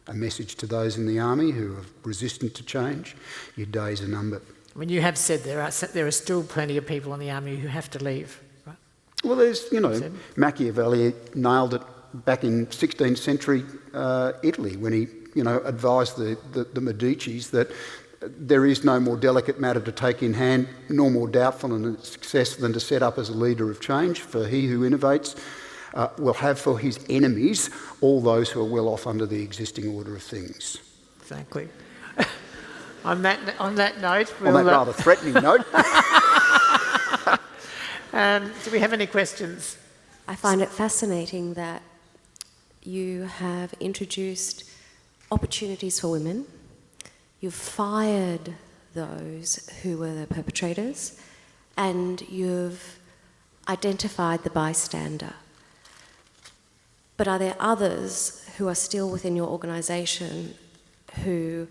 A message to those in the army who are resistant to change, your days are numbered. I mean, you have said there are still plenty of people in the army who have to leave, right? Well, there's, Machiavelli nailed it back in 16th century Italy when he, advised the Medicis that there is no more delicate matter to take in hand, nor more doubtful in its success than to set up as a leader of change. For he who innovates will have for his enemies all those who are well off under the existing order of things. Exactly. On that note... On that rather threatening note. Do we have any questions? I find it fascinating that you have introduced opportunities for women. You've fired those who were the perpetrators, and you've identified the bystander. But are there others who are still within your organisation who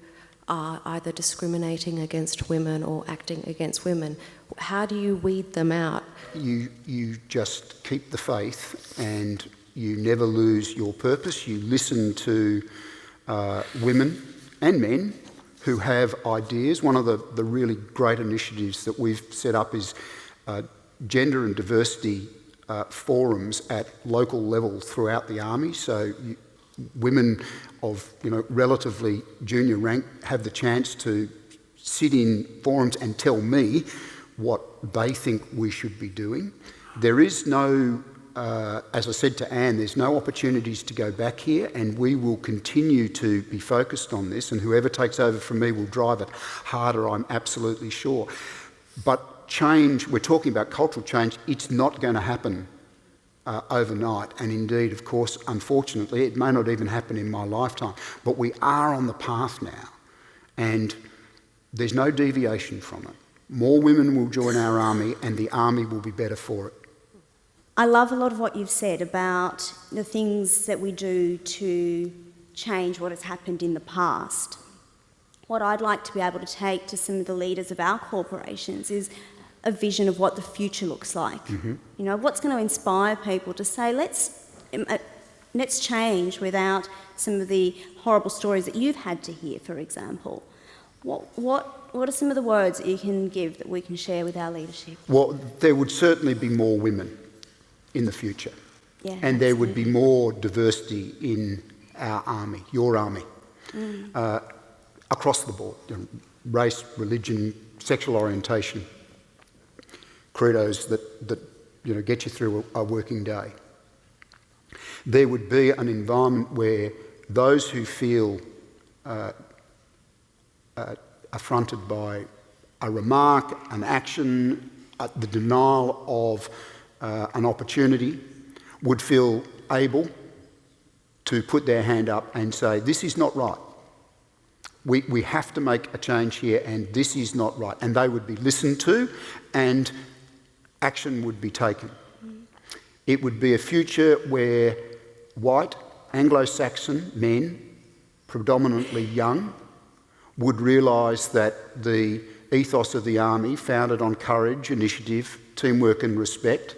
are either discriminating against women or acting against women? How do you weed them out? You just keep the faith and you never lose your purpose. You listen to women and men who have ideas. One of the really great initiatives that we've set up is gender and diversity forums at local level throughout the army. So women of relatively junior rank have the chance to sit in forums and tell me what they think we should be doing. There is no, as I said to Anne, there's no opportunities to go back here, and we will continue to be focused on this, and whoever takes over from me will drive it harder, I'm absolutely sure. But change, we're talking about cultural change, it's not going to happen overnight, and indeed, of course, unfortunately, it may not even happen in my lifetime, but we are on the path now, and there's no deviation from it. More women will join our army, and the army will be better for it. I love a lot of what you've said about the things that we do to change what has happened in the past. What I'd like to be able to take to some of the leaders of our corporations is a vision of what the future looks like. Mm-hmm. What's going to inspire people to say, let's change without some of the horrible stories that you've had to hear, for example. What are some of the words that you can give that we can share with our leadership? Well, there would certainly be more women in the future. Yeah, and absolutely. There would be more diversity in our army, your army, across the board. Race, religion, sexual orientation, credos that get you through a working day. There would be an environment where those who feel affronted by a remark, an action, the denial of an opportunity, would feel able to put their hand up and say, this is not right. We have to make a change here, and this is not right. And they would be listened to and action would be taken. It would be a future where white Anglo-Saxon men, predominantly young, would realise that the ethos of the army, founded on courage, initiative, teamwork and respect,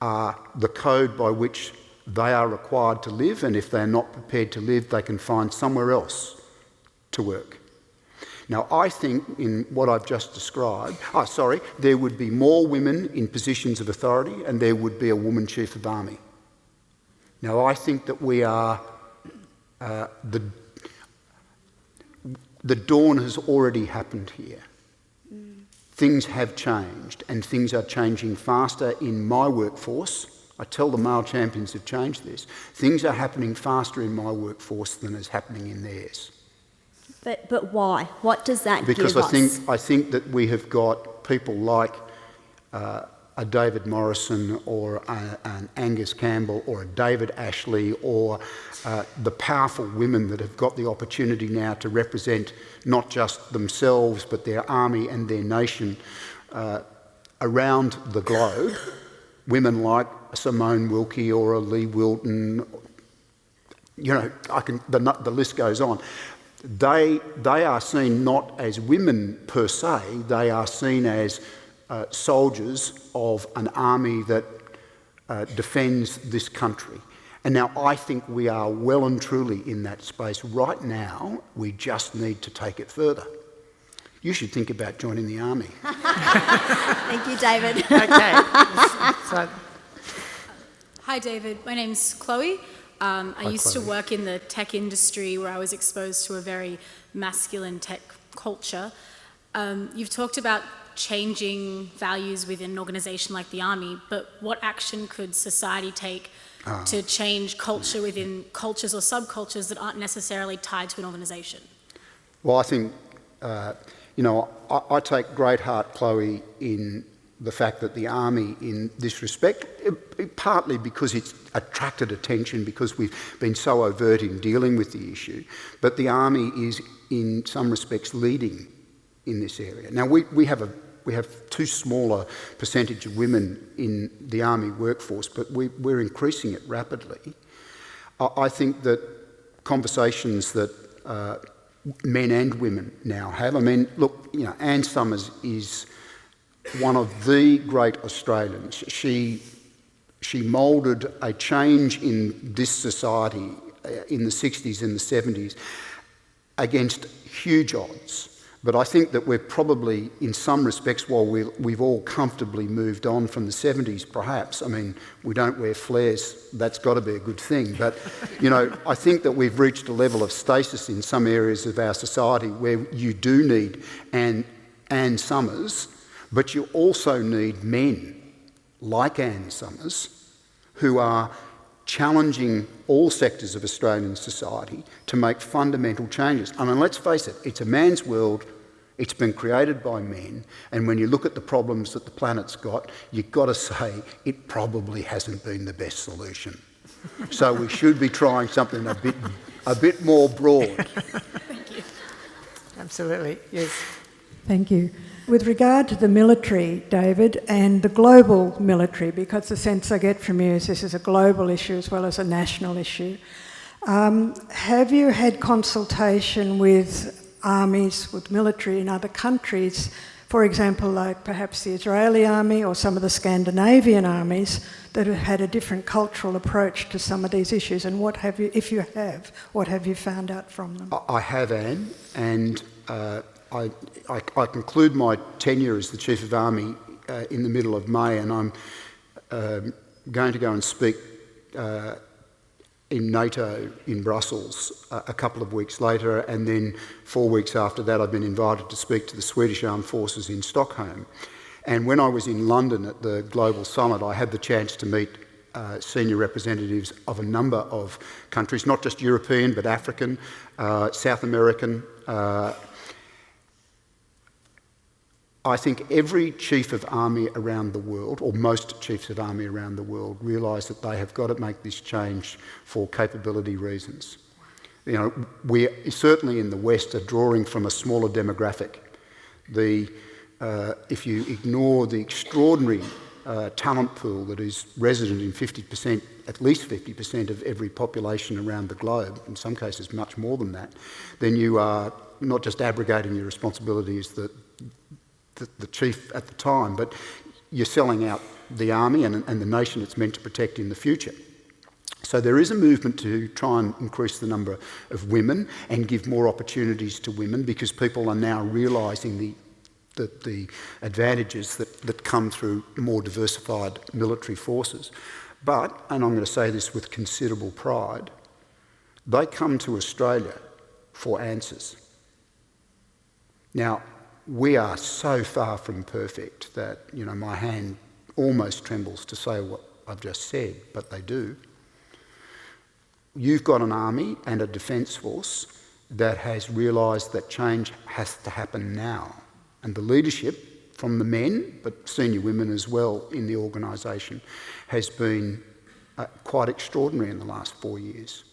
are the code by which they are required to live, and if they're not prepared to live, they can find somewhere else to work. Now, I think in what I've just described, there would be more women in positions of authority and there would be a woman chief of army. Now, I think that we are, the dawn has already happened here. Things have changed and things are changing faster in my workforce. I tell the male champions have changed this. Things are happening faster in my workforce than is happening in theirs. But why? What does that give us? Because I think that we have got people like a David Morrison or an Angus Campbell or a David Ashley or the powerful women that have got the opportunity now to represent not just themselves but their army and their nation around the globe. Women like Simone Wilkie or a Lee Wilton, you know, the list goes on. They are seen not as women per se, they are seen as soldiers of an army that defends this country. And now I think we are well and truly in that space. Right now, we just need to take it further. You should think about joining the army. Thank you, David. Okay. So, Hi, David. My name's Chloe. I used to Chloe. work in the tech industry where I was exposed to a very masculine tech culture. You've talked about changing values within an organisation like the Army, but what action could society take to change culture within cultures or subcultures that aren't necessarily tied to an organisation? Well, I think, I take great heart, Chloe, in the fact that the Army, in this respect, partly because it's attracted attention because we've been so overt in dealing with the issue, but the Army is, in some respects, leading in this area. Now, we have too small a percentage of women in the Army workforce, but we're increasing it rapidly. I think that conversations that men and women now have, I mean, look, Anne Summers is one of the great Australians. She moulded a change in this society in the 60s and the 70s against huge odds. But I think that we're probably, in some respects, while we've all comfortably moved on from the 70s, perhaps, I mean, we don't wear flares, that's got to be a good thing. But, I think that we've reached a level of stasis in some areas of our society where you do need Anne Summers, but you also need men like Anne Summers who are challenging all sectors of Australian society to make fundamental changes. I mean, let's face it, it's a man's world, it's been created by men, and when you look at the problems that the planet's got, you've got to say it probably hasn't been the best solution. So we should be trying something a bit more broad. Thank you. absolutely, yes. Thank you. With regard to the military, David, and the global military, because the sense I get from you is this is a global issue as well as a national issue, have you had consultation with armies, with military in other countries, for example, like perhaps the Israeli army or some of the Scandinavian armies that have had a different cultural approach to some of these issues? And what have you, if you have, what have you found out from them? I have, Anne, and I conclude my tenure as the Chief of Army in the middle of May, and I'm going to go and speak in NATO in Brussels a couple of weeks later, and then 4 weeks after that I've been invited to speak to the Swedish Armed Forces in Stockholm. And when I was in London at the Global Summit, I had the chance to meet senior representatives of a number of countries, not just European but African, South American. I think every chief of army around the world, or most chiefs of army around the world, realise that they have got to make this change for capability reasons. We certainly in the West are drawing from a smaller demographic. If you ignore the extraordinary talent pool that is resident in 50%, at least 50% of every population around the globe, in some cases much more than that, then you are not just abrogating your responsibility as the chief at the time, but you're selling out the army and the nation it's meant to protect in the future. So there is a movement to try and increase the number of women and give more opportunities to women, because people are now realising the advantages that come through more diversified military forces. But, and I'm going to say this with considerable pride, they come to Australia for answers. Now, we are so far from perfect that, my hand almost trembles to say what I've just said, but they do. You've got an army and a defence force that has realised that change has to happen now. And the leadership from the men, but senior women as well in the organisation, has been quite extraordinary in the last 4 years.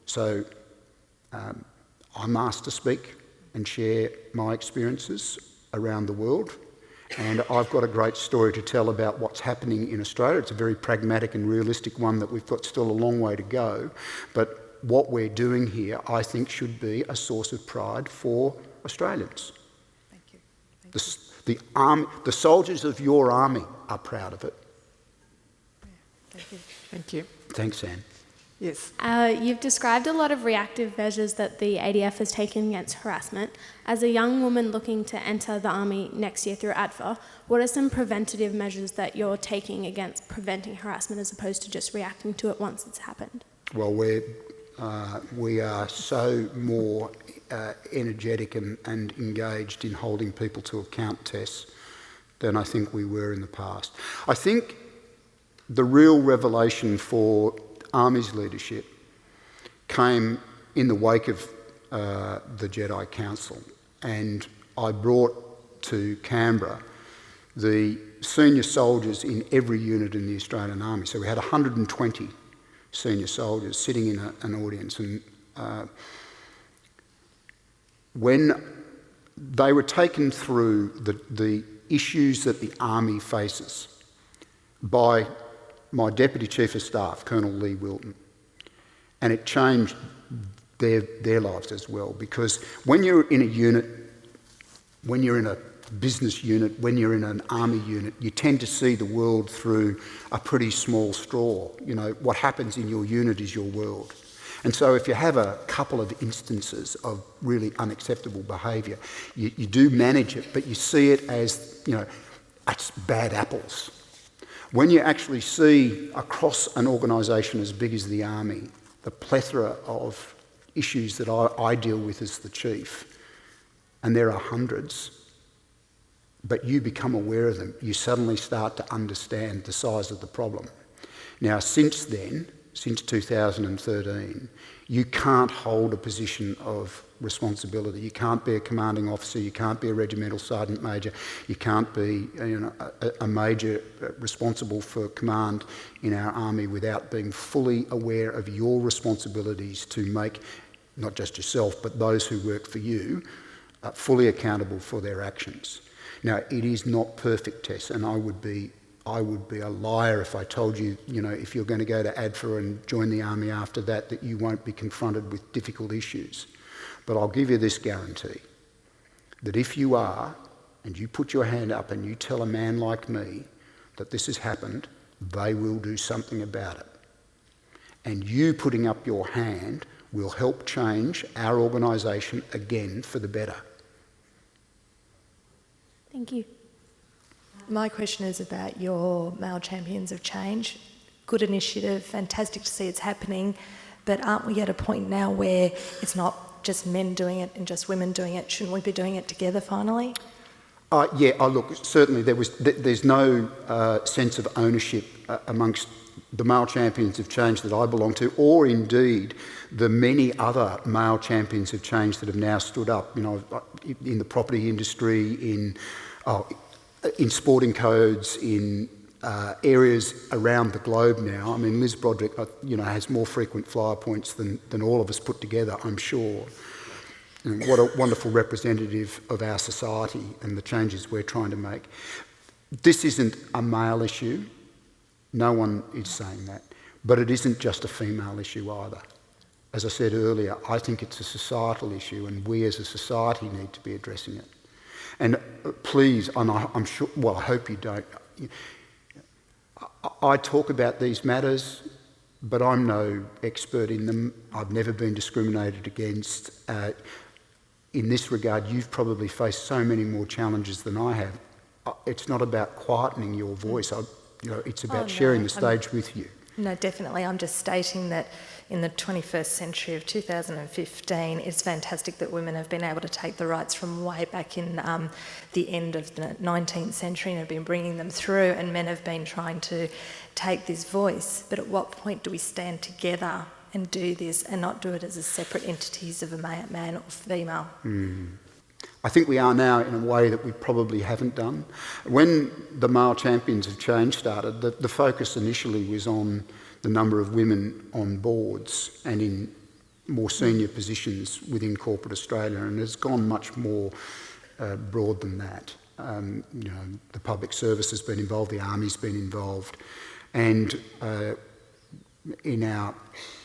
So I'm asked to speak and share my experiences around the world. And I've got a great story to tell about what's happening in Australia. It's a very pragmatic and realistic one that we've got still a long way to go. But what we're doing here, I think, should be a source of pride for Australians. Thank you. The soldiers of your army are proud of it. Thank you. Thank you. Thanks, Anne. Yes. You've described a lot of reactive measures that the ADF has taken against harassment. As a young woman looking to enter the Army next year through ADFA, what are some preventative measures that you're taking against preventing harassment as opposed to just reacting to it once it's happened? Well, we are so more energetic and engaged in holding people to account, Tess, than I think we were in the past. I think the real revelation for Army's leadership came in the wake of the Jedi Council, and I brought to Canberra the senior soldiers in every unit in the Australian Army. So we had 120 senior soldiers sitting in an audience, and when they were taken through the issues that the Army faces by my Deputy Chief of Staff, Colonel Lee Wilton, and it changed their lives as well, because when you're in a unit, when you're in a business unit, when you're in an army unit, you tend to see the world through a pretty small straw. What happens in your unit is your world. And so if you have a couple of instances of really unacceptable behaviour, you do manage it, but you see it as, it's bad apples. When you actually see across an organisation as big as the Army, the plethora of issues that I deal with as the chief, and there are hundreds, but you become aware of them, you suddenly start to understand the size of the problem. Now, since then, since 2013, you can't hold a position of responsibility. You can't be a commanding officer, you can't be a regimental sergeant major, you can't be a major responsible for command in our army without being fully aware of your responsibilities to make not just yourself but those who work for you fully accountable for their actions. Now, it is not perfect, Tess, and I would be a liar if I told you, if you're going to go to ADFA and join the army after that you won't be confronted with difficult issues. But I'll give you this guarantee, that if you are, and you put your hand up and you tell a man like me that this has happened, they will do something about it. And you putting up your hand will help change our organisation again for the better. Thank you. My question is about your Male Champions of Change. Good initiative, fantastic to see it's happening, but aren't we at a point now where it's not just men doing it and just women doing it? Shouldn't we be doing it together finally? Look, certainly there's no sense of ownership amongst the Male Champions of Change that I belong to, or indeed the many other Male Champions of Change that have now stood up, in the property industry, in sporting codes, in areas around the globe now. I mean, Liz Broderick, has more frequent flyer points than all of us put together, I'm sure. And what a wonderful representative of our society and the changes we're trying to make. This isn't a male issue. No one is saying that. But it isn't just a female issue either. As I said earlier, I think it's a societal issue, and we as a society need to be addressing it. And please, and I'm sure, well, I hope you don't. I talk about these matters, but I'm no expert in them. I've never been discriminated against. In this regard, you've probably faced so many more challenges than I have. It's not about quietening your voice. It's about sharing the stage with you. No, definitely. I'm just stating that in the 21st century of 2015, it's fantastic that women have been able to take the rights from way back in the end of the 19th century and have been bringing them through, and men have been trying to take this voice. But at what point do we stand together and do this and not do it as a separate entities of a man or female? I think we are now in a way that we probably haven't done. When the Male Champions of Change started, the focus initially was on the number of women on boards and in more senior positions within corporate Australia, and it's gone much more broad than that. The public service has been involved, the Army's been involved, and in our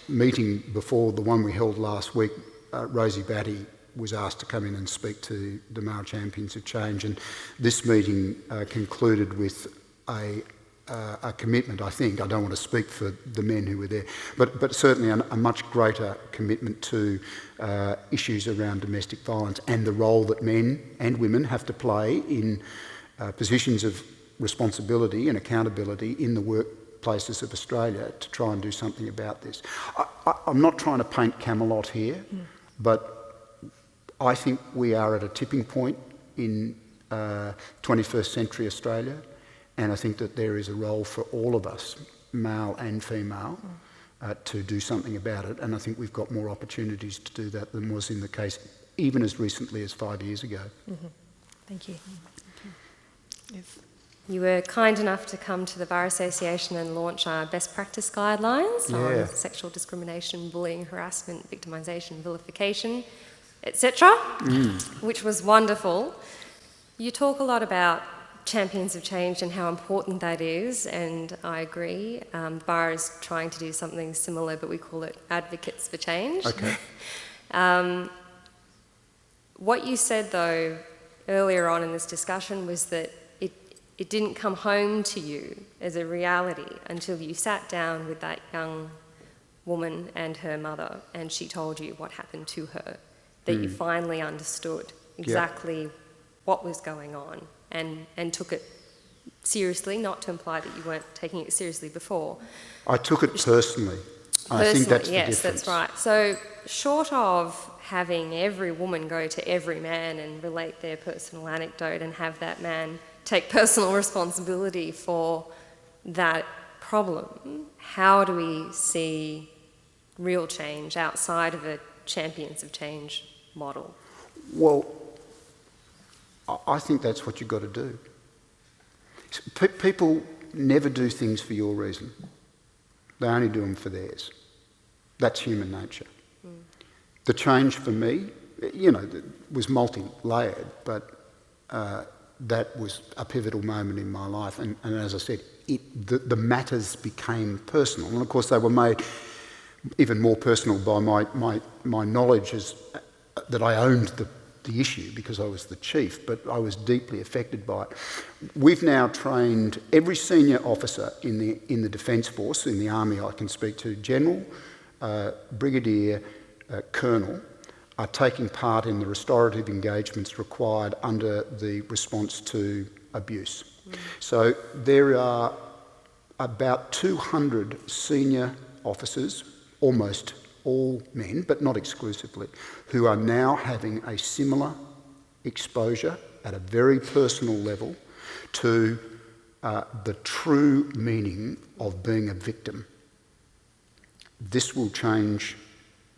meeting before the one we held last week, Rosie Batty was asked to come in and speak to the Male Champions of Change, and this meeting concluded with a commitment, I think. I don't want to speak for the men who were there, but certainly a much greater commitment to issues around domestic violence and the role that men and women have to play in positions of responsibility and accountability in the workplaces of Australia to try and do something about this. I'm not trying to paint Camelot here, but I think we are at a tipping point in 21st century Australia, and I think that there is a role for all of us, male and female, to do something about it, and I think we've got more opportunities to do that than was in the case even as recently as 5 years ago. Thank you. Yes. You were kind enough to come to the Bar Association and launch our best practice guidelines on sexual discrimination, bullying, harassment, victimisation, vilification, etc., which was wonderful. You talk a lot about champions of change and how important that is, and I agree. Bar is trying to do something similar, but we call it advocates for change. Okay. What you said, though, earlier on in this discussion was that it didn't come home to you as a reality until you sat down with that young woman and her mother, and she told you what happened to her, that you finally understood exactly what was going on and took it seriously, not to imply that you weren't taking it seriously before. I took it personally. I think that's the yes, difference. that's right. So short of having every woman go to every man and relate their personal anecdote and have that man take personal responsibility for that problem, how do we see real change outside of a champions of change model? Well, I think that's what you've got to do. People never do things for your reason. They only do them for theirs. That's human nature. The change for me, was multi-layered, but that was a pivotal moment in my life. And as I said, the matters became personal. And of course they were made even more personal by my knowledge that I owned the issue because I was the chief, but I was deeply affected by it. We've now trained every senior officer in the Defence Force, in the Army I can speak to, General, Brigadier, Colonel, are taking part in the restorative engagements required under the response to abuse. So there are about 200 senior officers, almost all men, but not exclusively, who are now having a similar exposure at a very personal level to the true meaning of being a victim. This will change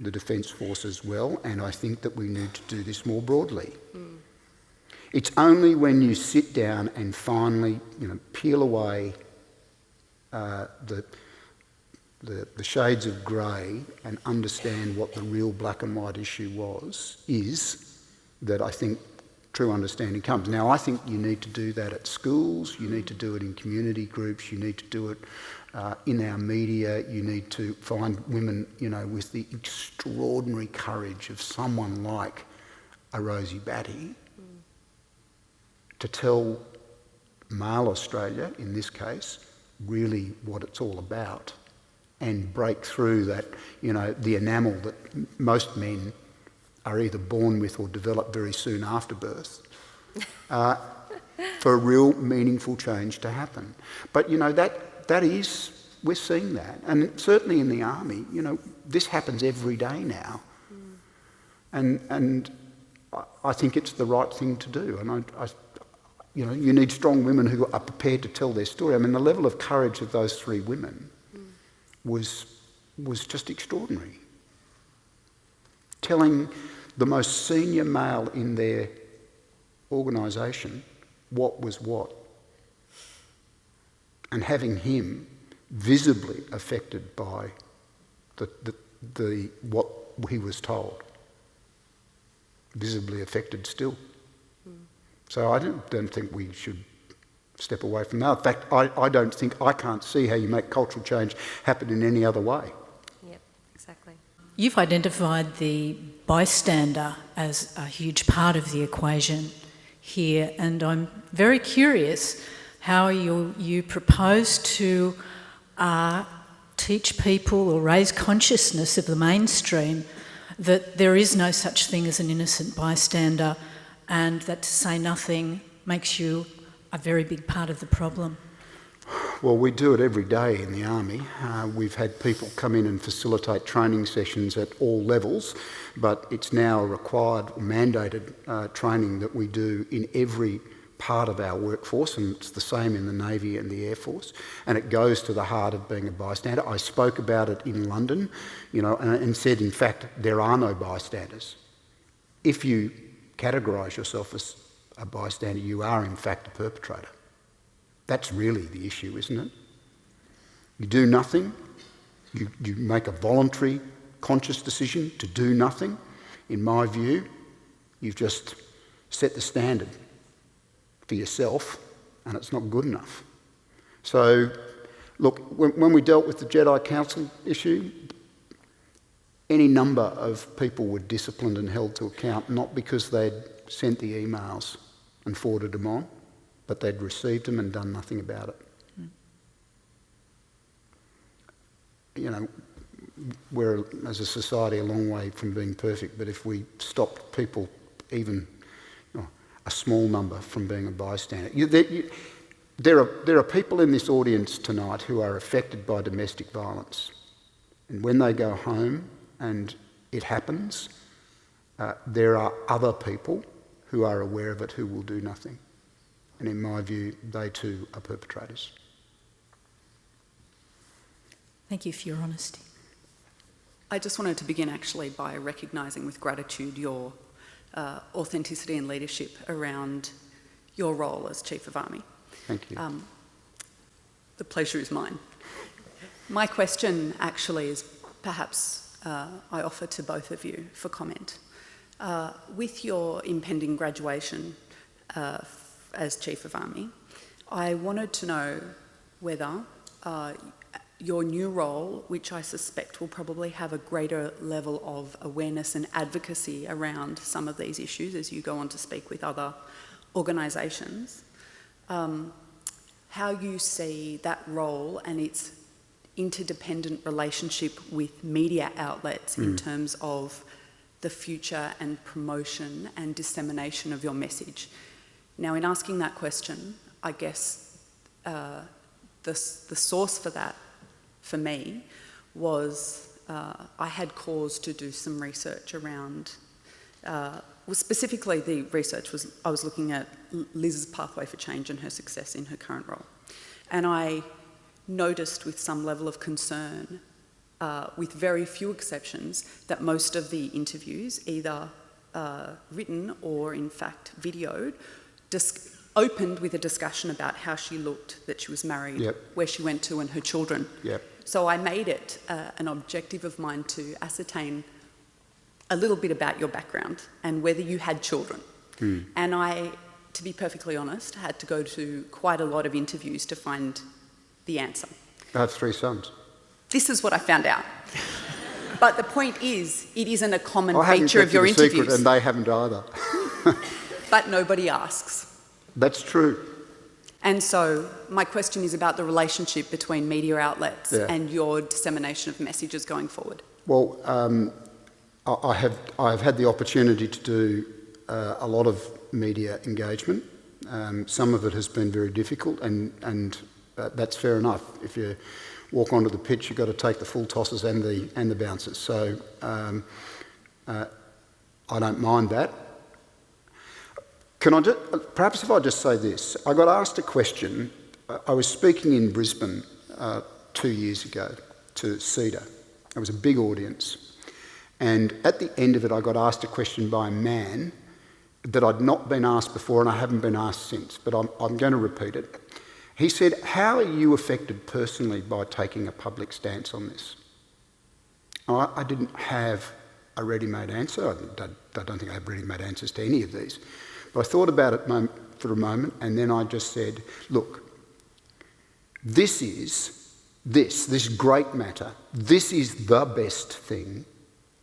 the Defence Force as well, and I think that we need to do this more broadly. It's only when you sit down and finally, peel away the shades of grey and understand what the real black and white issue is, that I think true understanding comes. Now, I think you need to do that at schools, you need to do it in community groups, you need to do it in our media, you need to find women, you know, with the extraordinary courage of someone like a Rosie Batty to tell male Australia, in this case, really what it's all about and break through that, you know, the enamel that most men are either born with or develop very soon after birth, for real meaningful change to happen. But, you know, that is, we're seeing that. And certainly in the army, you know, this happens every day now. And I think it's the right thing to do. And you know, you need strong women who are prepared to tell their story. I mean, the level of courage of those three women was just extraordinary. Telling the most senior male in their organisation what was what, and having him visibly affected by the what he was told, visibly affected still. So I don't think we should step away from that. In fact, I can't see how you make cultural change happen in any other way. Yep, exactly. You've identified the bystander as a huge part of the equation here, and I'm very curious how you propose to teach people or raise consciousness of the mainstream that there is no such thing as an innocent bystander, and that to say nothing makes you a very big part of the problem. Well, we do it every day in the army. We've had people come in and facilitate training sessions at all levels, but it's now a required, mandated training that we do in every part of our workforce, and it's the same in the Navy and the Air Force, and it goes to the heart of being a bystander. I spoke about it in London, you know, and said, in fact, there are no bystanders. If you categorise yourself as a bystander, you are in fact a perpetrator. That's really the issue, isn't it? You do nothing, you make a voluntary, conscious decision to do nothing. In my view, you've just set the standard for yourself, and it's not good enough. So, look, when we dealt with the Jedi Council issue, any number of people were disciplined and held to account, not because they'd sent the emails and forwarded them on, but they'd received them and done nothing about it. You know, we're, as a society, a long way from being perfect, but if we stopped people, even a small number, from being a bystander. There are people in this audience tonight who are affected by domestic violence. And when they go home and it happens, there are other people who are aware of it who will do nothing. And in my view, they too are perpetrators. Thank you for your honesty. I just wanted to begin actually by recognising with gratitude your authenticity and leadership around your role as Chief of Army. Thank you. The pleasure is mine. My question actually is perhaps I offer to both of you for comment. With your impending graduation as Chief of Army, I wanted to know whether your new role, which I suspect will probably have a greater level of awareness and advocacy around some of these issues as you go on to speak with other organisations, how you see that role and its interdependent relationship with media outlets in terms of the future and promotion and dissemination of your message. Now, in asking that question, I guess the source for that, for me, was I had cause to do some research around, specifically the research was, I was looking at Liz's pathway for change and her success in her current role. And I noticed with some level of concern, with very few exceptions, that most of the interviews, either written or in fact videoed, opened with a discussion about how she looked, that she was married, where she went to and her children. So I made it an objective of mine to ascertain a little bit about your background and whether you had children. And I, to be perfectly honest, had to go to quite a lot of interviews to find the answer. I have 3 sons. This is what I found out. But the point is, it isn't a common I haven't feature of kept your it a secret, interviews. and they haven't either. But nobody asks. That's true. And so my question is about the relationship between media outlets and your dissemination of messages going forward. Well, I have had the opportunity to do a lot of media engagement. Some of it has been very difficult, and that's fair enough. If you walk onto the pitch, you've got to take the full tosses and the bounces. So I don't mind that. Can I perhaps if I just say this? I got asked a question. I was speaking in Brisbane 2 years ago to CEDA. It was a big audience. And at the end of it, I got asked a question by a man that I'd not been asked before, and I haven't been asked since, but I'm going to repeat it. He said, "How are you affected personally by taking a public stance on this?" I didn't have a ready-made answer. I don't think I have ready-made answers to any of these. But I thought about it for a moment, and then I just said, look, this great matter, this is the best thing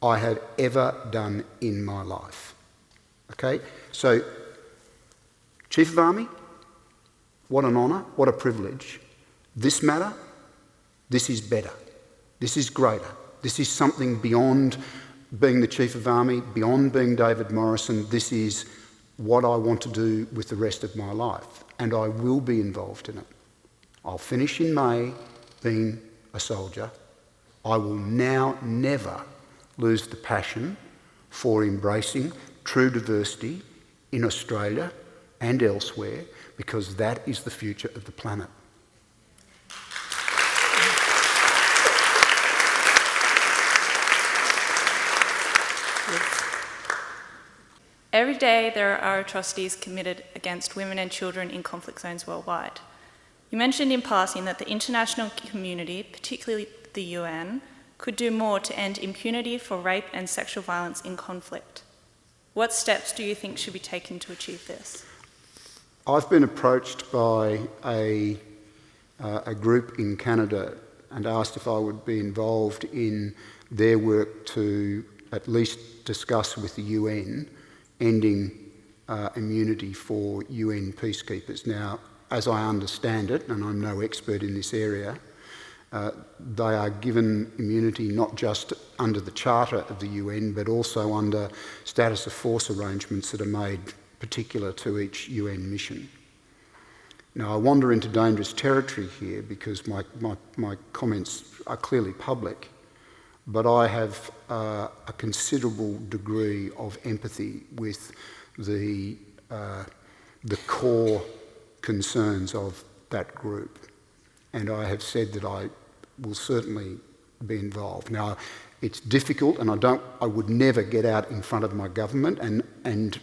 I have ever done in my life. Okay? So, Chief of Army, what an honour, what a privilege. This matter, this is better. This is greater. This is something beyond being the Chief of Army, beyond being David Morrison. This is what I want to do with the rest of my life, and I will be involved in it. I'll finish in May being a soldier. I will now never lose the passion for embracing true diversity in Australia and elsewhere, because that is the future of the planet. Every day there are atrocities committed against women and children in conflict zones worldwide. You mentioned in passing that the international community, particularly the UN, could do more to end impunity for rape and sexual violence in conflict. What steps do you think should be taken to achieve this? I've been approached by a group in Canada and asked if I would be involved in their work to at least discuss with the UN ending immunity for UN peacekeepers. Now, as I understand it, and I'm no expert in this area, they are given immunity not just under the Charter of the UN, but also under status of force arrangements that are made particular to each UN mission. Now, I wander into dangerous territory here because my comments are clearly public, but I have a considerable degree of empathy with the core concerns of that group, and I have said that I will certainly be involved. Now, it's difficult, and I would never get out in front of my government, and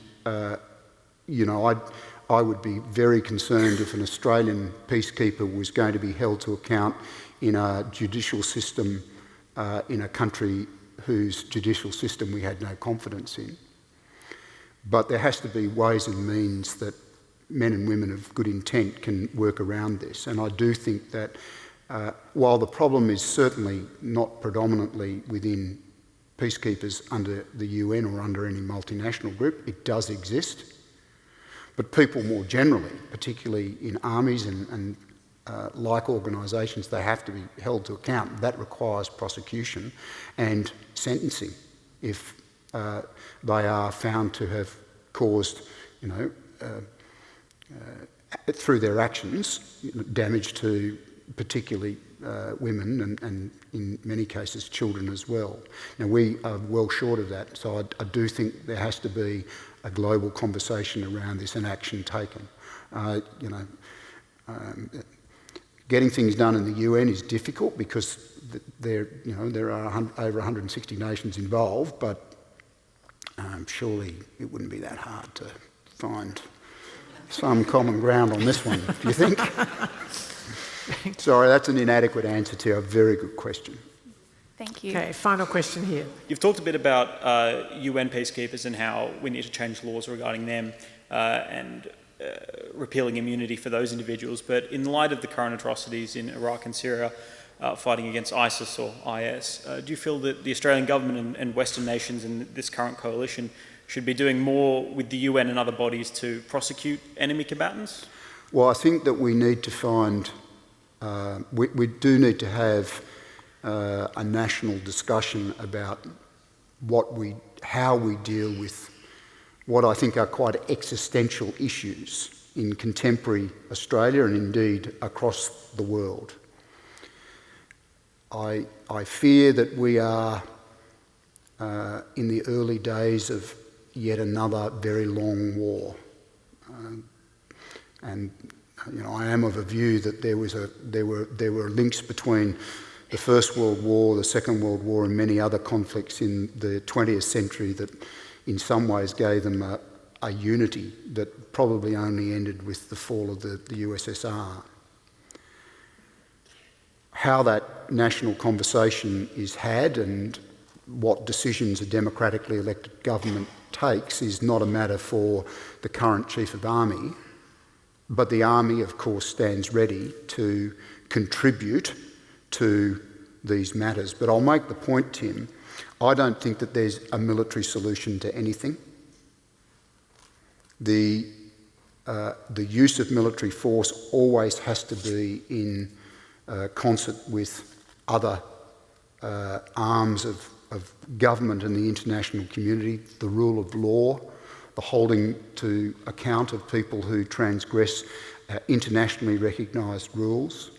I would be very concerned if an Australian peacekeeper was going to be held to account in a judicial system in a country whose judicial system we had no confidence in. But there has to be ways and means that men and women of good intent can work around this. And I do think that while the problem is certainly not predominantly within peacekeepers under the UN or under any multinational group, it does exist. But people more generally, particularly in armies and like organisations, they have to be held to account. That requires prosecution and sentencing if they are found to have caused, through their actions, damage to particularly women and in many cases children as well. Now, we are well short of that, so I do think there has to be a global conversation around this and action taken. Getting things done in the UN is difficult because there are over 160 nations involved, but surely it wouldn't be that hard to find some common ground on this one, do you think? Sorry, that's an inadequate answer to a very good question. Thank you. Okay, final question here. You've talked a bit about UN peacekeepers and how we need to change laws regarding them and repealing immunity for those individuals, but in light of the current atrocities in Iraq and Syria, fighting against ISIS or IS, do you feel that the Australian government and Western nations and this current coalition should be doing more with the UN and other bodies to prosecute enemy combatants? Well, I think that we need to find, we do need to have a national discussion about how we deal with what I think are quite existential issues in contemporary Australia and indeed across the world. I fear that we are in the early days of yet another very long war. And you know, I am of a view that there were links between the First World War, the Second World War and many other conflicts in the 20th century that in some ways gave them a unity that probably only ended with the fall of the USSR. How that national conversation is had and what decisions a democratically elected government takes is not a matter for the current Chief of Army, but the Army, of course, stands ready to contribute to these matters. But I'll make the point, Tim, I don't think that there's a military solution to anything. The use of military force always has to be in concert with other arms of government and the international community, the rule of law, the holding to account of people who transgress internationally recognised rules.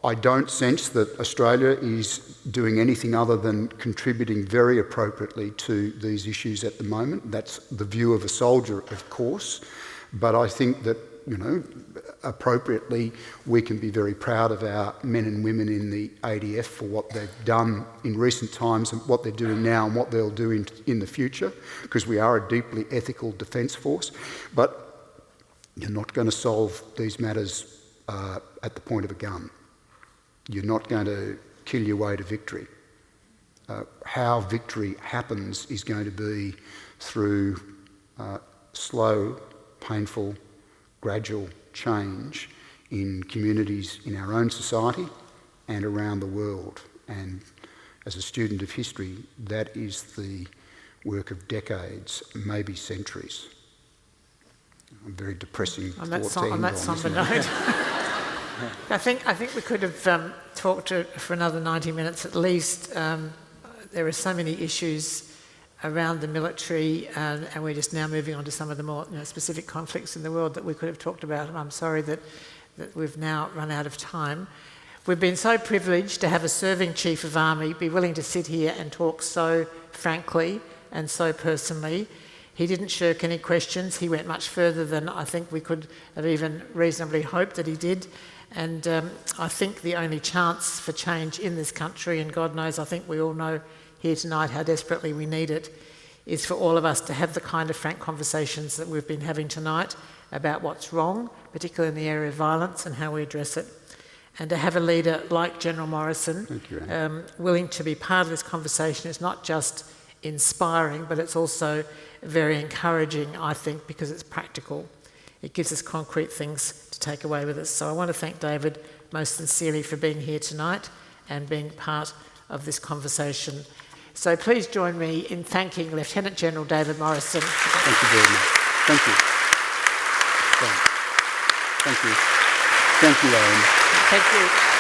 I don't sense that Australia is doing anything other than contributing very appropriately to these issues at the moment. That's the view of a soldier, of course, but I think that, you know, appropriately we can be very proud of our men and women in the ADF for what they've done in recent times and what they're doing now and what they'll do in the future, because we are a deeply ethical defence force. But you're not going to solve these matters at the point of a gun. You're not going to kill your way to victory. How victory happens is going to be through slow, painful, gradual change in communities in our own society and around the world. And as a student of history, that is the work of decades, maybe centuries. A very depressing thought to end on that somber note. I think we could have talked for another 90 minutes at least. There are so many issues around the military, and we're just now moving on to some of the more specific conflicts in the world that we could have talked about, and I'm sorry that we've now run out of time. We've been so privileged to have a serving Chief of Army be willing to sit here and talk so frankly and so personally. He didn't shirk any questions. He went much further than I think we could have even reasonably hoped that he did. And I think the only chance for change in this country, and God knows I think we all know here tonight how desperately we need it, is for all of us to have the kind of frank conversations that we've been having tonight about what's wrong, particularly in the area of violence and how we address it. And to have a leader like General Morrison, Thank you, willing to be part of this conversation is not just inspiring, but it's also very encouraging, I think, because it's practical. It gives us concrete things to take away with us. So I want to thank David most sincerely for being here tonight and being part of this conversation. So please join me in thanking Lieutenant General David Morrison. Thank you very much. Thank you. Thank you. Thank you, Aaron. Thank you.